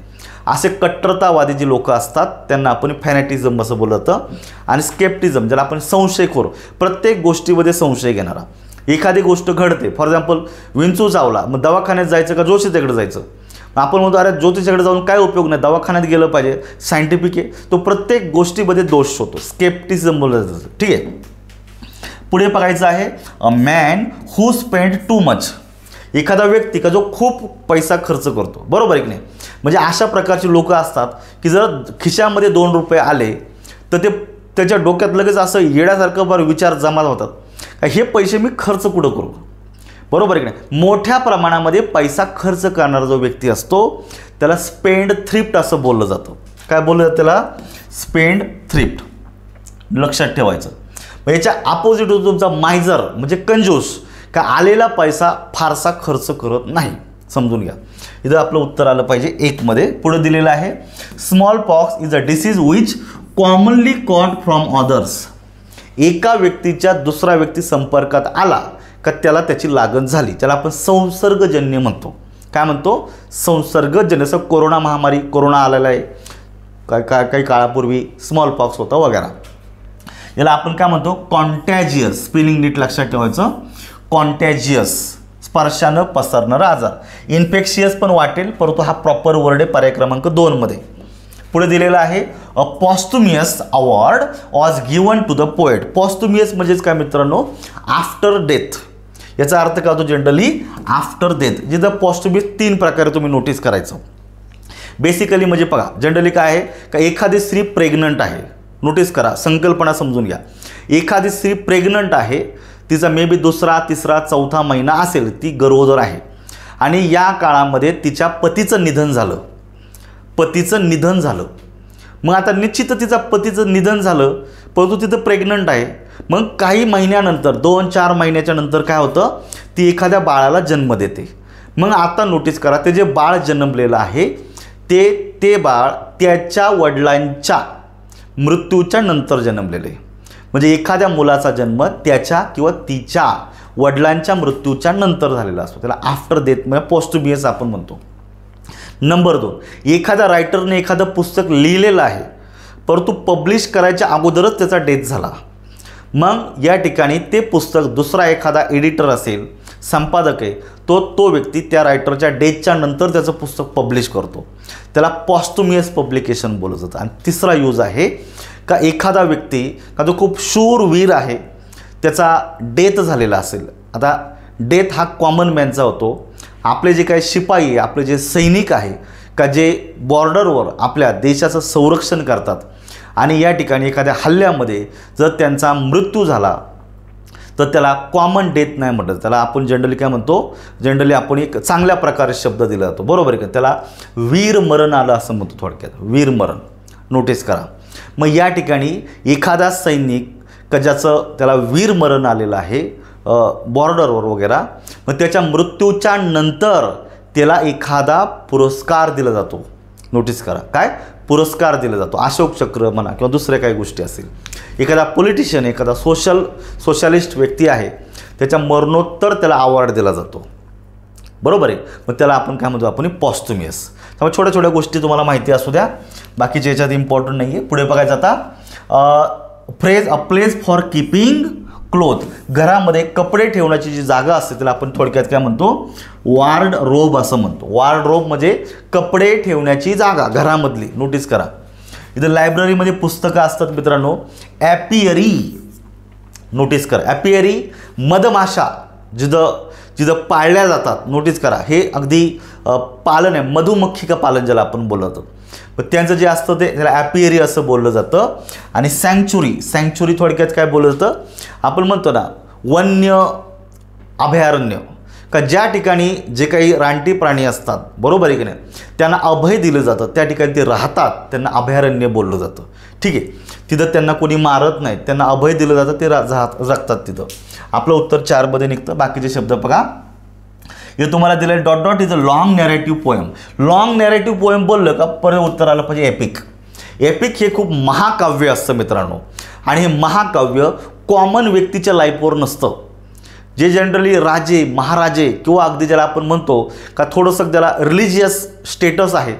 [SPEAKER 1] असे कट्टरतावादी जी लोक असतात त्यांना आपण फॅनॅटिझम असं बोललं जातं. आणि स्केप्टिझम ज्याला आपण संशयखोर, प्रत्येक गोष्टीमध्ये संशय घेणारा. एखादी गोष्ट घडते, फॉर एक्झाम्पल विंचू चावला, मग दवाखान्यात जायचं का ज्योतिषाकडे जायचं. आपण म्हणतो अरे ज्योतिषाकडे जाऊन काय उपयोग नाही, दवाखान्यात गेलं पाहिजे, सायंटिफिक आहे. तो प्रत्येक गोष्टीमध्ये दोष होतो, स्केप्टिझम बोललं जातं. ठीक आहे, पुढे बघायचं आहे a man who spend too much. एखादा व्यक्ती का जो खूप पैसा खर्च करतो, बरोबर आहे की नाही. म्हणजे अशा प्रकारची लोक असतात की जर खिशामध्ये 2 रुपये आले तर ते त्याच्या डोक्यात लगेच असं येड्यासारखं विचार जमा होतात का हे पैसे मी खर्च कुठं करू, बरोबर आहे की नाही. मोठ्या प्रमाणामध्ये पैसा खर्च करणारा जो व्यक्ती असतो त्याला स्पेंड थ्रिफ्ट असं बोललं जातं. काय बोललं जातं त्याला, स्पेंड थ्रिफ्ट, लक्षात ठेवायचं. याच्या अपोजिट होतो तुमचा मायझर म्हणजे कंजूस, का आलेला पैसा फारसा खर्च करत नाही, समजून घ्या. इथं आपलं उत्तर आलं पाहिजे 1 मध्ये. पुढे दिलेलं आहे smallpox is a disease which commonly caught from others. एका व्यक्तीच्या दुसरा व्यक्ती संपर्कात आला का त्याला त्याची लागण झाली, त्याला आपण संसर्गजन्य म्हणतो. काय म्हणतो, संसर्गजन्य. जसं कोरोना महामारी, कोरोना आलेला आहे, काही काळापूर्वी स्मॉल पॉक्स होता वगैरे. याला आपण काय म्हणतो, कॉन्टॅजियस. स्पेलिंग नीट लक्षात ठेवायचं, कॉन्टॅजियस स्पर्शानं पसरणारा आजार। इन्फेक्शियस पण वाटेल, परंतु हा प्रॉपर वर्ड आहे पर्याय क्रमांक 2 मध्ये। पुढे दिलेला आहे a posthumous award was given to the poet. Posthumous म्हणजेच काय मित्रांनो, आफ्टर डेथ, याचा अर्थ काय होतो जनरली आफ्टर डेथ। जिथं पॉस्टुमियस 3 प्रकारे तुम्ही नोटीस करायचं बेसिकली। म्हणजे बघा जनरली काय आहे का एखादी स्त्री प्रेग्नंट आहे, नोटीस करा संकल्पना समजून घ्या। एखादी स्त्री प्रेग्नंट आहे, तिचा मे बी 2रा 3रा 4था महिना असेल, ती गरोदर आहे आणि या काळामध्ये तिच्या पतीचं निधन झालं, पतीचं निधन झालं। मग आता निश्चित तिचा पतीचं निधन झालं, परंतु तिथं प्रेग्नंट आहे। मग काही महिन्यानंतर 2-4 महिन्याच्या नंतर काय होतं, ती एखाद्या बाळाला जन्म देते। मग आता नोटीस करा, ते जे बाळ जन्मलेलं आहे ते बाळ त्याच्या वडिलांच्या मृत्यूच्या नंतर जन्मलेलं आहे। म्हणजे एखाद्या मुलाचा जन्म त्याच्या किंवा तिच्या वडिलांच्या मृत्यूच्या नंतर झालेला असतो, त्याला आफ्टर डेथ म्हणजे पोस्टुमियस आपण म्हणतो। नंबर 2, एखाद्या रायटरने एखादं पुस्तक लिहिलेलं आहे, परंतु पब्लिश करायच्या अगोदरच त्याचा डेथ झाला। मग या ठिकाणी ते पुस्तक दुसरा एखादा एडिटर असेल, संपादक आहे, तो व्यक्ती त्या रायटरच्या डेथच्या नंतर त्याचं पुस्तक पब्लिश करतो, त्याला पॉस्टुमियस पब्लिकेशन बोललं जातं। आणि तिसरा यूज आहे का एखादा व्यक्ती का जो खूप शूरवीर आहे, त्याचा डेथ झालेला असेल। आता डेथ हा कॉमन मॅनचा होतो। आपले जे काही शिपाई आहे, आपले जे सैनिक आहे का जे बॉर्डरवर आपल्या देशाचं संरक्षण करतात आणि या ठिकाणी एखाद्या हल्ल्यामध्ये जर त्यांचा मृत्यू झाला तर त्याला कॉमन डेथ नाही म्हणतात, त्याला आपण जनरली काय म्हणतो, जनरली आपण एक चांगल्या प्रकारे शब्द दिला जातो, बरोबर आहे का, त्याला वीर मरण आलं असं म्हणतो थोडक्यात, वीर मरण। नोटीस करा, मग या ठिकाणी एखादा सैनिक का ज्याचं त्याला वीर मरण आलेलं आहे बॉर्डरवर वगैरे, मग त्याच्या मृत्यूच्या नंतर त्याला एखादा पुरस्कार दिला जातो। नोटीस करा, काय पुरस्कार दिला जातो, अशोक चक्र म्हणा किंवा दुसऱ्या काही गोष्टी असतील। एखादा पॉलिटिशियन, एखादा सोशलिस्ट व्यक्ती आहे, त्याच्या मरणोत्तर त्याला अवॉर्ड दिला जातो, बरोबर आहे। मग त्याला आपण काय म्हणतो, आपण पॉस्टुमियस। त्यामुळे छोट्या छोट्या गोष्टी तुम्हाला माहिती असू द्या, बाकीच्या याच्यात इम्पॉर्टंट नाही आहे। पुढे बघायचं आता phrase a place for keeping cloth, घरामध्ये कपडे ठेवण्याची जी जागा असते त्याला आपण थोडक्यात काय म्हणतो, वार्डरोब असं म्हणतो। वार्डरोब म्हणजे कपडे ठेवण्याची जागा घरामधली। नोटीस करा, इथं लायब्ररीमध्ये पुस्तकं असतात मित्रांनो, ॲपियरी। नोटीस करा, ॲपियरी मधमाशा जिथं पाळल्या जातात। नोटीस करा, हे अगदी पालन आहे, मधुमक्षिका पालन ज्याला आपण बोलतो, पण त्यांचं जे असतं ते त्याला ॲपियरी असं बोललं जातं। आणि सँक्च्युरी थोडक्यात काय बोललं जातं, आपण म्हणतो ना वन्य अभयारण्य, का ज्या ठिकाणी जे काही रानटी प्राणी असतात, बरोबर आहे की नाही, त्यांना अभय दिलं जातं, त्या ठिकाणी ते राहतात, त्यांना अभयारण्य बोललं जातं। ठीक आहे, तिथं त्यांना कोणी मारत नाही, त्यांना अभय दिलं जातं, ते जगतात तिथं। आपलं उत्तर 4 मध्ये निघतं। बाकीचे शब्द बघा, हे तुम्हाला दिलं dot dot is a long narrative poem. Long narrative poem बोललं का परत उत्तर आलं पाहिजे एपिक। एपिक हे खूप महाकाव्य असतं मित्रांनो, आणि हे महाकाव्य कॉमन व्यक्तीच्या लाईफवर नसतं। जे जनरली राजे महाराजे किंवा अगदी ज्याला आपण म्हणतो का थोडंसं त्याला रिलिजियस स्टेटस आहे,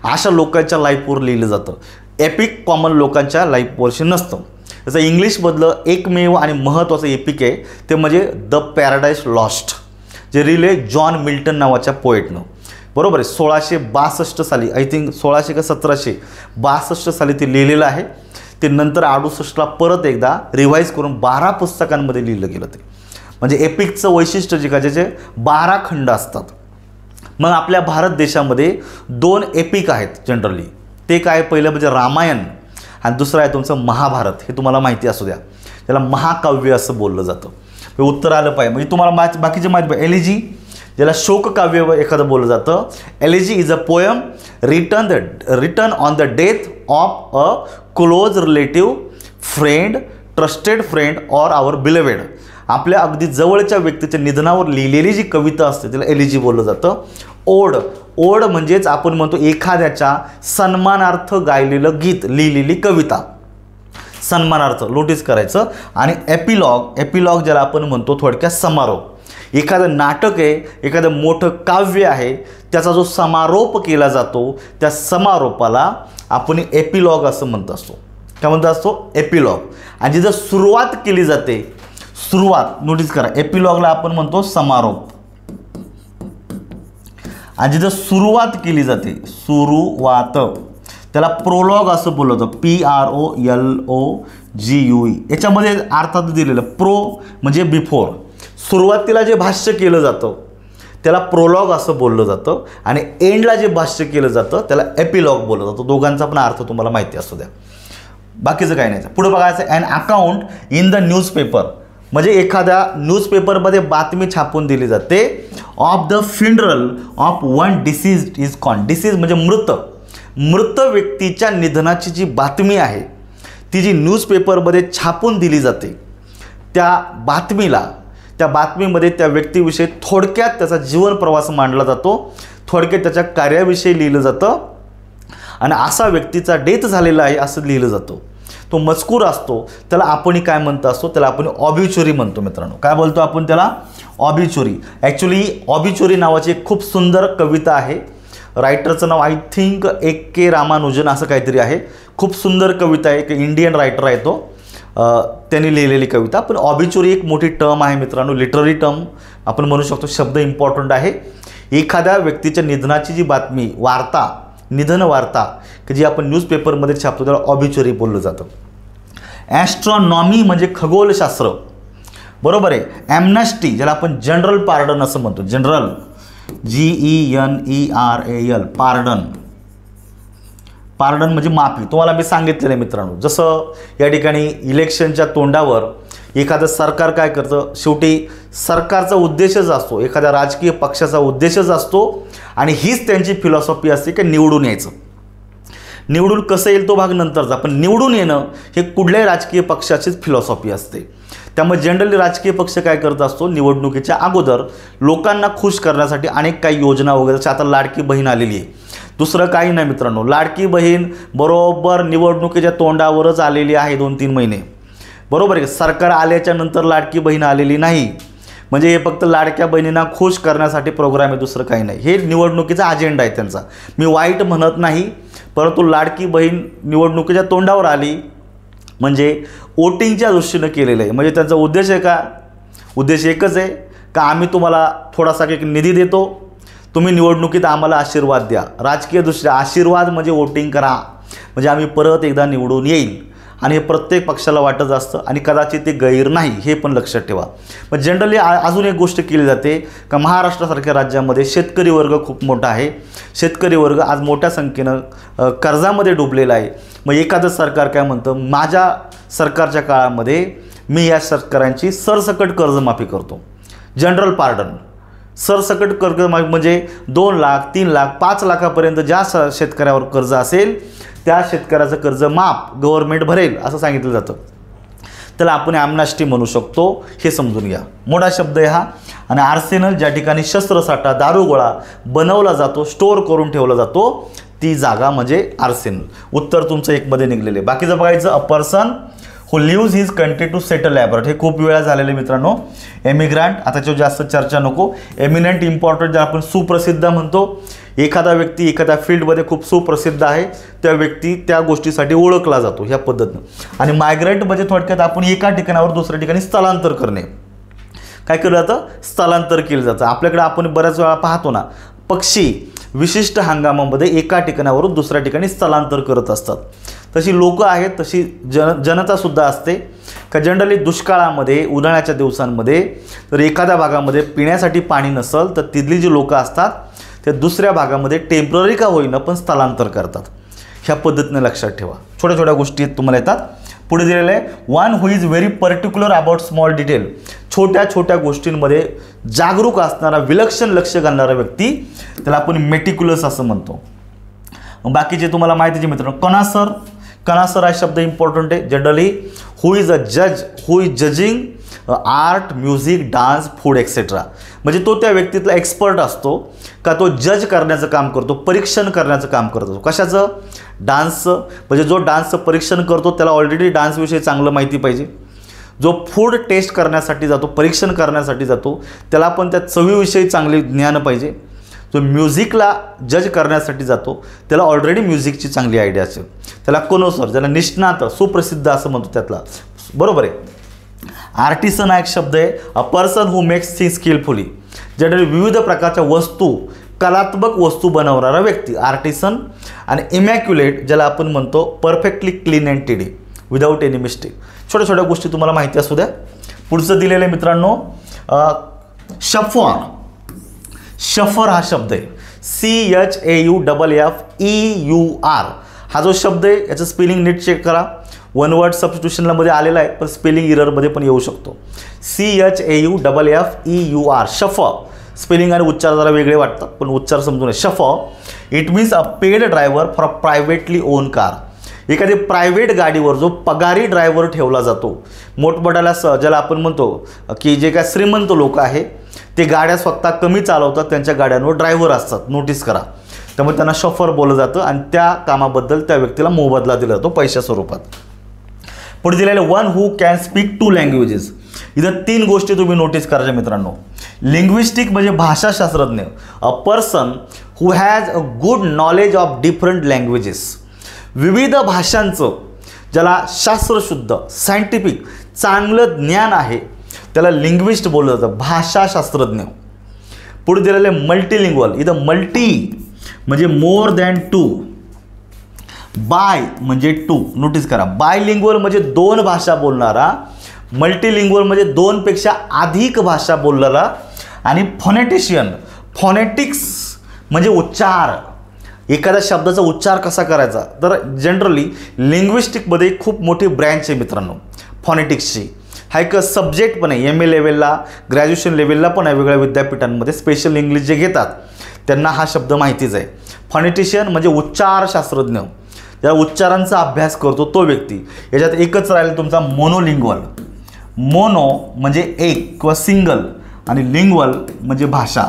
[SPEAKER 1] अशा लोकांच्या लाईफवर लिहिलं जातं। एपिक कॉमन लोकांच्या लाईफवरशी नसतं। त्याचं इंग्लिशमधलं एकमेव आणि महत्त्वाचं एपिक आहे ते म्हणजे द पॅराडाईस लॉस्ट, जे लिहिले जॉन मिल्टन नावाच्या पोएटनं, बरोबर आहे। 1662 साली, आय थिंक 1600 का 1762 साली ते लिहिलेलं आहे। ते नंतर 68ला परत एकदा रिवाईज करून 12 पुस्तकांमध्ये लिहिलं गेलं ते। म्हणजे एपिकचं वैशिष्ट्य जे का ज्याचे 12 खंड असतात। मग आपल्या भारत देशामध्ये 2 एपिक आहेत जनरली, ते काय, पहिलं म्हणजे रामायण आणि दुसरं आहे तुमचं महाभारत। हे तुम्हाला माहिती असू द्या, त्याला महाकाव्य असं बोललं जातं। हे उत्तर आलं पाहिजे, म्हणजे तुम्हाला बाकीचे माहिती पाहिजे। एलिजी ज्याला शोककाव्य एखादं बोललं जातं, elegy is a poem written on the death of a close relative, friend, trusted friend or our beloved. आपल्या अगदी जवळच्या व्यक्तीच्या निधनावर लिहिलेली जी कविता असते त्याला एलिजी बोललं जातं। ओड म्हणजेच आपण म्हणतो एखाद्याच्या सन्मानार्थ गायलेलं गीत, लिहिलेली कविता, सन्मानार्थ। नोटीस करायचं। आणि एपिलॉग ज्याला आपण म्हणतो थोडक्यात समारोप। एखादं नाटक आहे, एखादं मोठं काव्य आहे, त्याचा जो समारोप केला जातो त्या समारोपाला आपण एपिलॉग असं म्हणत असतो। काय म्हणत असतो, एपिलॉग। आणि जिथं सुरुवात केली जाते, सुरुवात, नोटीस करा, एपिलॉगला आपण म्हणतो समारोप। आणि जिथं सुरुवात केली जाते, सुरुवात, त्याला प्रोलॉग असं बोललं जातं, PROLOGUE. याच्यामध्ये अर्थात दिलेलं प्रो म्हणजे बिफोर, सुरुवातीला जे भाष्य केलं जातं त्याला प्रोलॉग असं बोललं जातं आणि एंडला जे भाष्य केलं जातं त्याला एपिलॉग बोललं जातं. दोघांचा पण अर्थ तुम्हाला माहिती असू द्या, बाकीचं काही नाही. पुढे बघायचं an account in the newspaper, म्हणजे एखाद्या न्यूजपेपरमध्ये बातमी छापून दिली जाते of the funeral of one deceased is gone. Deceased म्हणजे मृत व्यक्तीच्या निधनाची जी बातमी आहे ती जी न्यूजपेपरमध्ये छापून दिली जाते, त्या बातमीमध्ये त्या व्यक्तीविषयी थोडक्यात त्याचा जीवन प्रवास मांडला जातो, थोडक्यात त्याच्या कार्याविषयी लिहिलं जातं आणि असा व्यक्तीचा डेथ झालेला आहे असं लिहिलं जातं. तो मजकूर असतो त्याला आपण काय म्हणतो असतो, त्याला आपण ऑबिच्युरी म्हणतो. मित्रांनो काय बोलतो आपण त्याला? ऑबिच्युरी. ॲक्च्युली ऑबिच्युरी नावाची एक खूप सुंदर कविता आहे, रायटरचं नाव आय थिंक AK रामानुजन असं काहीतरी आहे. खूप सुंदर कविता आहे, एक इंडियन रायटर आहे तो, त्यांनी लिहिलेली कविता. पण ऑबिच्युरी एक मोठी टर्म आहे मित्रांनो, लिटररी टर्म आपण म्हणू शकतो, शब्द इम्पॉर्टंट आहे. एखाद्या व्यक्तीच्या निधनाची जी बातमी, वार्ता, निधन वार्ता की जी आपण न्यूजपेपरमध्ये छापतो त्याला ऑबिच्युरी बोललं जातं. ॲस्ट्रॉनॉमी म्हणजे खगोलशास्त्र, बरोबर आहे. ॲम्नेस्टी ज्याला आपण जनरल पार्डन असं म्हणतो, जनरल GENERAL, पार्डन म्हणजे माफी. तुम्हाला मी सांगितलेलं आहे मित्रांनो, जसं या ठिकाणी इलेक्शनच्या तोंडावर एखादं सरकार काय करतं, शेवटी सरकारचा उद्देशच असतो, एखाद्या राजकीय पक्षाचा उद्देशच असतो आणि हीच त्यांची फिलॉसॉफी असते की निवडून यायचं. निवडून कसं येईल तो भाग नंतरचा, पण निवडून येणं हे कुठल्याही राजकीय पक्षाचीच फिलॉसॉफी असते. त्यामुळे जनरली राजकीय पक्ष काय करत असतो, निवडणुकीच्या अगोदर लोकांना खुश करण्यासाठी अनेक काही योजना वगैरे, आता लाडकी बहीण आलेली आहे, दुसरं काही नाही मित्रांनो. लाडकी बहीण बरोबर निवडणुकीच्या तोंडावरच आलेली आहे, 2-3 महिने, बरोबर आहे. सरकार आल्याच्या नंतर लाडकी बहीण आलेली नाही, म्हणजे हे फक्त लाडक्या बहिणींना खुश करण्यासाठी प्रोग्राम आहे, दुसरं काही नाही. हे निवडणुकीचा अजेंडा आहे त्यांचा, मी वाईट म्हणत नाही. परंतु लाडकी बहीण निवडणुकीच्या तोंडावर आली म्हणजे वोटिंगच्या दृष्टीनं केलेलं आहे. म्हणजे त्यांचा उद्देश आहे का? उद्देश एकच आहे का आम्ही तुम्हाला थोडासा एक निधी देतो, तुम्ही निवडणुकीत आम्हाला आशीर्वाद द्या. राजकीय दृष्ट्या आशीर्वाद म्हणजे वोटिंग करा, म्हणजे आम्ही परत एकदा निवडून येईल. आणि हे प्रत्येक पक्षाला वाटत असतं आणि कदाचित ते गैर नाही, हे पण लक्षात ठेवा. पण जनरली अजून एक गोष्ट केली जाते का महाराष्ट्रासारख्या राज्यामध्ये शेतकरी वर्ग खूप मोठा आहे, शेतकरी वर्ग आज मोठ्या संख्येनं कर्जामध्ये डुबलेला आहे. मग एखादं सरकार काय म्हणतं, माझ्या सरकारच्या काळामध्ये मी या शेतकऱ्यांची सरसकट कर्जमाफी करतो, जनरल पार्डन. सरसकट कर्जमाफी म्हणजे 2 लाख 3 लाख 5 लाखापर्यंत ज्या शेतकऱ्यावर कर्ज असेल त्या शेतकऱ्याचं कर्ज माफ गव्हर्नमेंट भरेल असं सांगितलं जातं. त्याला आपण ॲम्नेस्टी म्हणू शकतो, हे समजून घ्या. मोठा शब्द आहे हा. आणि आर्सेनल ज्या ठिकाणी शस्त्रसाठा, दारुगोळा बनवला जातो, स्टोअर करून ठेवला जातो, ती जागा म्हणजे आर्सेनल. उत्तर तुमचं 1 मध्ये निघलेले. बाकीचं बघायचं, a person who leaves his country to settle abroad. हे खूप वेळा झालेले मित्रांनो. एमिग्रंट, आता त्याच्यावर जास्त चर्चा नको. एमिनंट, इम्पॉर्टंट, ज्याला आपण सुप्रसिद्ध म्हणतो. एखादा व्यक्ती एखाद्या फील्डमध्ये खूप सुप्रसिद्ध आहे, त्या व्यक्ती त्या गोष्टीसाठी ओळखला जातो ह्या पद्धतीनं. आणि मायग्रंट म्हणजे थोडक्यात आपण एका ठिकाणावर दुसऱ्या ठिकाणी स्थलांतर करणे. काय केलं जातं? स्थलांतर केलं जातं. आपल्याकडे आपण बऱ्याच वेळा पाहतो ना, पक्षी विशिष्ट हंगामामध्ये एका ठिकाणावरून दुसऱ्या ठिकाणी स्थलांतर करत असतात. तशी लोकं आहेत, तशी जनतासुद्धा असते का जनरली दुष्काळामध्ये, उन्हाळ्याच्या दिवसांमध्ये तर एखाद्या भागामध्ये पिण्यासाठी पाणी नसेल तर तिथली जी लोकं असतात ते दुसऱ्या भागामध्ये टेम्पररी का होईना पण स्थलांतर करतात. ह्या पद्धतीने लक्षात ठेवा. छोट्या छोट्या गोष्टी तुम्हाला येतात. पुढे दिलेलं आहे, one who is very particular about small detail. छोट्या छोट्या गोष्टींमध्ये जागरूक असणारा, विलक्षण लक्ष घालणारा व्यक्ती, त्याला आपण मेटिक्युलस असं म्हणतो. बाकीचे तुम्हाला माहितीचे मित्रांनो, कनासर. कनासर हा शब्द इम्पॉर्टंट आहे. जनरली हू इज अ जज, who is judging art, music, dance, food etcetera. म्हणजे तो त्या व्यक्तीतला एक्सपर्ट असतो का तो जज करण्याचं काम करतो, परीक्षण करण्याचं काम करतो. कशाचं? डान्सचं. म्हणजे जो डान्सचं परीक्षण करतो त्याला ऑलरेडी डान्सविषयी चांगलं माहिती पाहिजे. जो फूड टेस्ट करण्यासाठी जातो, परीक्षण करण्यासाठी जातो, त्याला पण त्या चवीविषयी चांगले ज्ञान पाहिजे. जो म्युझिकला जज करण्यासाठी जातो त्याला ऑलरेडी म्युझिकची चांगली आयडिया असेल. त्याला कोनोसर, ज्याला निष्णात, सुप्रसिद्ध असं म्हणतो त्यातला, बरोबर आहे. आर्टिसन हा एक शब्द आहे. A person who makes things skilfully. ज्याकडे विविध प्रकारच्या वस्तू कलात्मक वस्तू बनवणारा व्यक्ती आर्टिसन. आणि इमॅक्युलेट ज्याला आपण म्हणतो परफेक्टली क्लीन अँड टिडी विदाऊट एनी मिस्टेक. छोट्या छोट्या गोष्टी तुम्हाला माहिती असू द्या. पुढचं दिलेलं आहे मित्रांनो शफर. शफर हा शब्द आहे CHAUFFEUR. हा जो शब्द आहे याचं स्पेलिंग नीट चेक करा. वन वर्ड सबस्टिट्यूशनला मध्ये आलेला आहे पण स्पेलिंग इररमध्ये पण येऊ शकतो. CHAUFFEUR शफर. स्पेलिंग आणि उच्चार जरा वेगळे वाटतात पण उच्चार समजून आहे. Shafar it means a paid driver for a privately on car. एखादी प्रायव्हेट गाडीवर जो पगारी ड्रायव्हर ठेवला जातो. मोठमोठ्याला ज्याला आपण म्हणतो की जे काय श्रीमंत लोक आहे ते गाड्या स्वतः कमी चालवतात, त्यांच्या गाड्यांवर ड्रायव्हर असतात. नोटीस करा. त्यामुळे त्यांना शफर बोललं जातं आणि त्या कामाबद्दल त्या व्यक्तीला मोबदला दिला जातो पैशा स्वरूपात. पुढे दिलेलं one who can speak 2 languages. इथं 3 गोष्टी तुम्ही नोटीस करायच्या मित्रांनो. लिंग्विस्टिक म्हणजे भाषाशास्त्रज्ञ. A person who has a good knowledge of different languages. विविध भाषांचं ज्याला शास्त्रशुद्ध सायंटिफिक चांगलं ज्ञान आहे त्याला लिंग्विस्ट बोललं जातं, भाषाशास्त्रज्ञ. पुढे दिलेले मल्टीलिंग्वल. इथं मल्टी म्हणजे मोर दॅन 2, बाय म्हणजे 2. नोटीस करा. बायलिंग्वल म्हणजे 2 भाषा बोलणारा, मल्टीलिंग्वल म्हणजे 2 पेक्षा अधिक भाषा बोलणारा. आणि फोनेटिशियन. फोनेटिक्स म्हणजे उच्चार. एखाद्या शब्दाचा उच्चार कसा करायचा. तर जनरली लिंग्विस्टिकमध्ये खूप मोठी ब्रँच आहे मित्रांनो फोनेटिक्सची. हा एक सब्जेक्ट पण आहे. MA लेवलला ग्रॅज्युएशन लेवलला पण आहे. वेगळ्या विद्यापीठांमध्ये स्पेशल इंग्लिश जे घेतात त्यांना हा शब्द माहितीच आहे. फोनेटिशियन म्हणजे उच्चारशास्त्रज्ञ, ज्या उच्चारांचा अभ्यास करतो तो व्यक्ती. याच्यात एकच राहिला तुमचा मोनोलिंग्वल. मोनो म्हणजे एक किंवा सिंगल आणि लिंग्वल म्हणजे भाषा.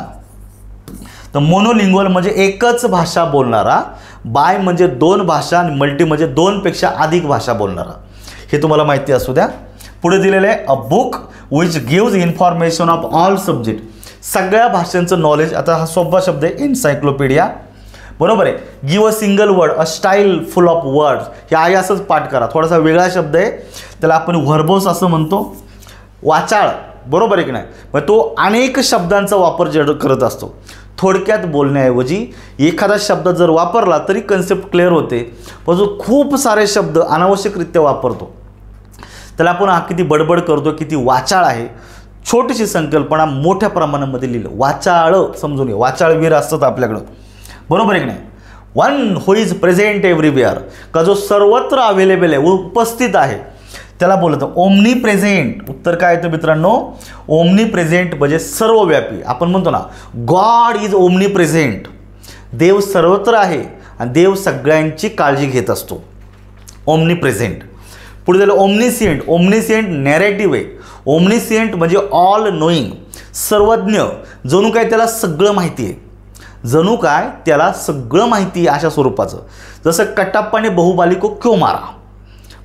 [SPEAKER 1] तर मोनोलिंग्वल म्हणजे एकच भाषा बोलणारा, बाय म्हणजे 2 भाषा आणि मल्टी म्हणजे 2 पेक्षा अधिक भाषा बोलणारा. हे तुम्हाला माहिती असू द्या. पुढे दिलेलं आहे a book which gives information of all subject. सगळ्या भाषांचं नॉलेज. आता हा सोपा शब्द आहे एन्सायक्लोपीडिया. बरोबर आहे. Give a single word a style full of words. हे आहे असंच पाठ करा. थोडासा वेगळा शब्द आहे त्याला आपण व्हर्बोस असं म्हणतो. वाचाळ. बरोबर आहे की नाही. मग तो अनेक शब्दांचा वापर करत असतो. थोडक्यात बोलण्याऐवजी एखादा शब्द जर वापरला तरी कन्सेप्ट क्लिअर होते. पण जो खूप सारे शब्द अनावश्यकरित्या वापरतो त्याला आपण किती बडबड करतो, किती वाचाळ आहे. छोटीशी संकल्पना मोठ्या प्रमाणामध्ये लिहिलं. वाचाळ समजून घे. वाचाळवीर असतात आपल्याकडं. बरोबर आहे की नाही. One who is present everywhere. का जो सर्वत्र अवेलेबल आहे, उपस्थित आहे, त्याला बोलतं ओमनी प्रेझेंट. उत्तर काय येतं मित्रांनो. ओमनी प्रेझेंट म्हणजे सर्वव्यापी. आपण म्हणतो ना गॉड इज ओमनी प्रेझेंट. देव सर्वत्र आहे आणि देव सगळ्यांची काळजी घेत असतो. Omni present. पुढे झालं ओमनिसियंट. ओमनिसियंट नॅरेटिव्ह आहे. ओमनिसियंट म्हणजे ऑल नोईंग, सर्वज्ञ. जणू काय त्याला सगळं माहिती आहे. जणू काय त्याला सगळं माहिती आहे अशा स्वरूपाचं. जसं कटप्पाने बहुबाली को क्यों मारा.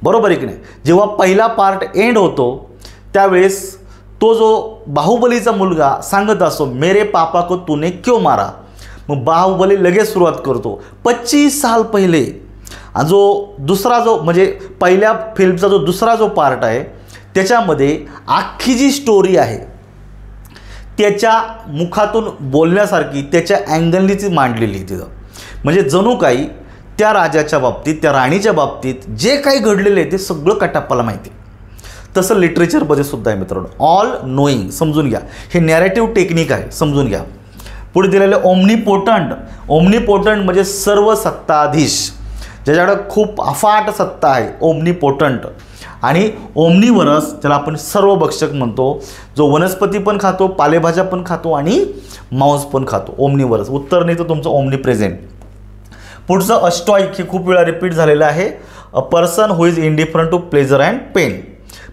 [SPEAKER 1] बरोबर आहे की नाही. जेव्हा पहिला पार्ट एंड होतो त्यावेळेस तो जो बाहुबलीचा मुलगा सांगत असतो मेरे पापा को तूने क्यों मारा. मग बाहुबली लगेच सुरुवात करतो 25 साल पहिले. जो दुसरा जो म्हणजे पहिल्या फिल्मचा जो दुसरा जो पार्ट आहे त्याच्यामध्ये अख्खी जी स्टोरी आहे त्याच्या मुखातून बोलण्यासारखी त्याच्या अँगलनीच मांडलेली तिथं. म्हणजे जणू काही त्या राजाच्या बाबतीत, त्या राणीच्या बाबतीत जे काही घडलेलं आहे ते सगळं कटप्पाला माहिती. तसं लिटरेचरमध्ये सुद्धा आहे मित्रांनो. ऑल नोईंग समजून घ्या. हे नॅरेटिव्ह टेक्निक आहे, समजून घ्या. पुढे दिलेलं ओमनीपोटंट. ओमनीपोटंट म्हणजे सर्व सत्ताधीश, ज्याच्याकडे खूप अफाट सत्ता आहे. ओमनीपोटंट. आणि ओमनीवरस ज्याला आपण सर्वभक्षक म्हणतो, जो वनस्पती पण खातो, पालेभाज्या पण खातो आणि मांस पण खातो. ओमनीवरस. उत्तर नाही तर तुमचं ओमनी प्रेझेंट. पुढचं अस्टॉईक. हे खूप वेळा रिपीट झालेलं आहे. A person who is indifferent to pleasure and pain.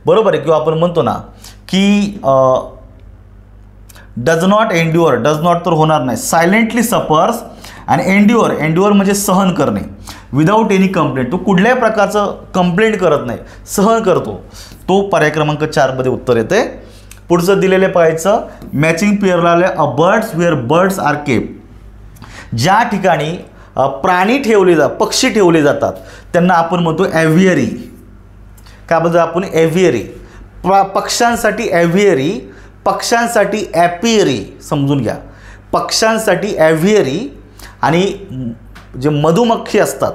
[SPEAKER 1] बरोबर आहे. किंवा आपण म्हणतो ना की does not endure. Does not तर होणार नाही. सायलेंटली सफर्स आणि एन्ड्युअर. एन्ड्युअर म्हणजे सहन करणे. Without any complaint. तो कुठल्याही प्रकारचं कंप्लेंट करत नाही, सहन करतो. तो पर्याय क्रमांक 4 उत्तर येते. पुढचं दिलेलं पाहायचं मॅचिंग पेअरला आले a birds where birds are kept. ज्या ठिकाणी प्राणी ठेवले जातात, पक्षी ठेवले जातात त्यांना आपण म्हणतो ॲव्हियरी. काय बोलतो आपण ॲव्हियरी. पक्ष्यांसाठी ॲव्हियरी, पक्ष्यांसाठी ॲपियरी. समजून घ्या. पक्ष्यांसाठी ॲव्हियरी आणि जे मधुमक्षी असतात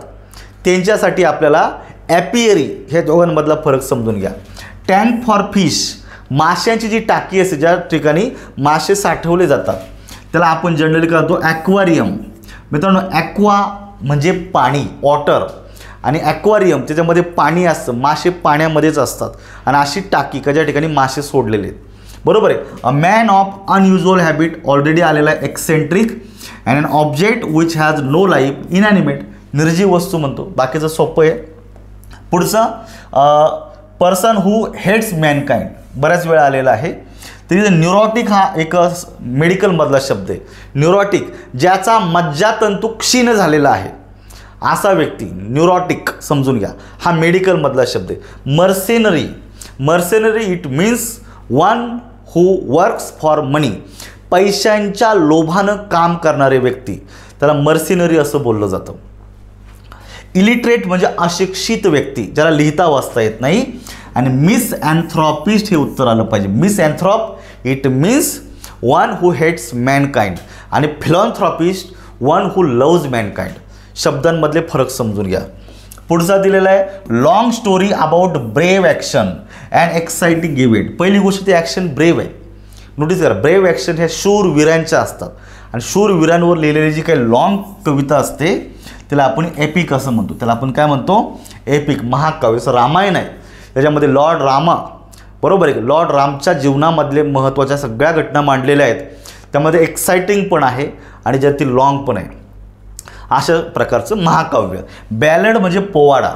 [SPEAKER 1] त्यांच्यासाठी आपल्याला ॲपियरी, ह्या दोघांमधला फरक समजून घ्या. टँक फॉर फिश, माशांची जी टाकी असते ज्या ठिकाणी मासे साठवले जातात त्याला आपण जनरली काय म्हणतो ॲक्वारियम. मित्रांनो ॲक्वा म्हणजे पाणी, वॉटर, आणि ॲक्वारियम त्याच्यामध्ये पाणी असतं, मासे पाण्यामध्येच असतात, आणि अशी टाकी का ज्या ठिकाणी मासे सोडलेले आहेत. बरोबर आहे. A man of unusual habit already आलेला आहे. Eccentric and an object which has no life, inanimate, निर्जीव वस्तू म्हणतो. बाकीचं सोपं आहे. पुढचं पर्सन हू हेट्स मॅनकाइंड, बऱ्याच वेळा आलेला आहे. तरी न्यूरोटिक हा एक मेडिकलमधला शब्द आहे. न्यूरोटिक ज्याचा मज्जातंतू क्षीण झालेला आहे असा व्यक्ती, न्यूरोटिक समजून घ्या, हा मेडिकलमधला शब्द आहे. Mercenary, mercenary it means one who works for money, पैशांच्या लोभानं काम करणारे व्यक्ती, त्याला मर्सेनरी असं बोललं जातं. इलिटरेट म्हणजे अशिक्षित व्यक्ती, ज्याला लिहिता वाचता येत नाही. आणि मिसअँथ्रॉपिस्ट हे उत्तर आलं पाहिजे. Misanthrope it means one who hates mankind, आणि philanthropist one who loves mankind. शब्दांमधले फरक समजून घ्या. पुढचा दिलेला आहे long story about brave action and exciting event. पहिली गोष्ट ती ॲक्शन ब्रेव आहे. नोटीस करा, ब्रेव ॲक्शन ह्या शूरवीरांच्या असतात, आणि शूरवीरांवर लिहिलेली जी काही लॉंग कविता असते त्याला आपण एपिक असं म्हणतो. त्याला आपण काय म्हणतो? एपिक, महाकाव्य. जसं रामायण आहे त्याच्यामध्ये लॉर्ड रामा, बरोबर आहे, लॉर्ड रामच्या जीवनामधले महत्त्वाच्या सगळ्या घटना मांडलेल्या आहेत. त्यामध्ये एक्साइटिंग पण आहे आणि ज्यातील लॉंग पण आहे. अशा प्रकारचं महाकाव्य. बॅलड म्हणजे पोवाडा,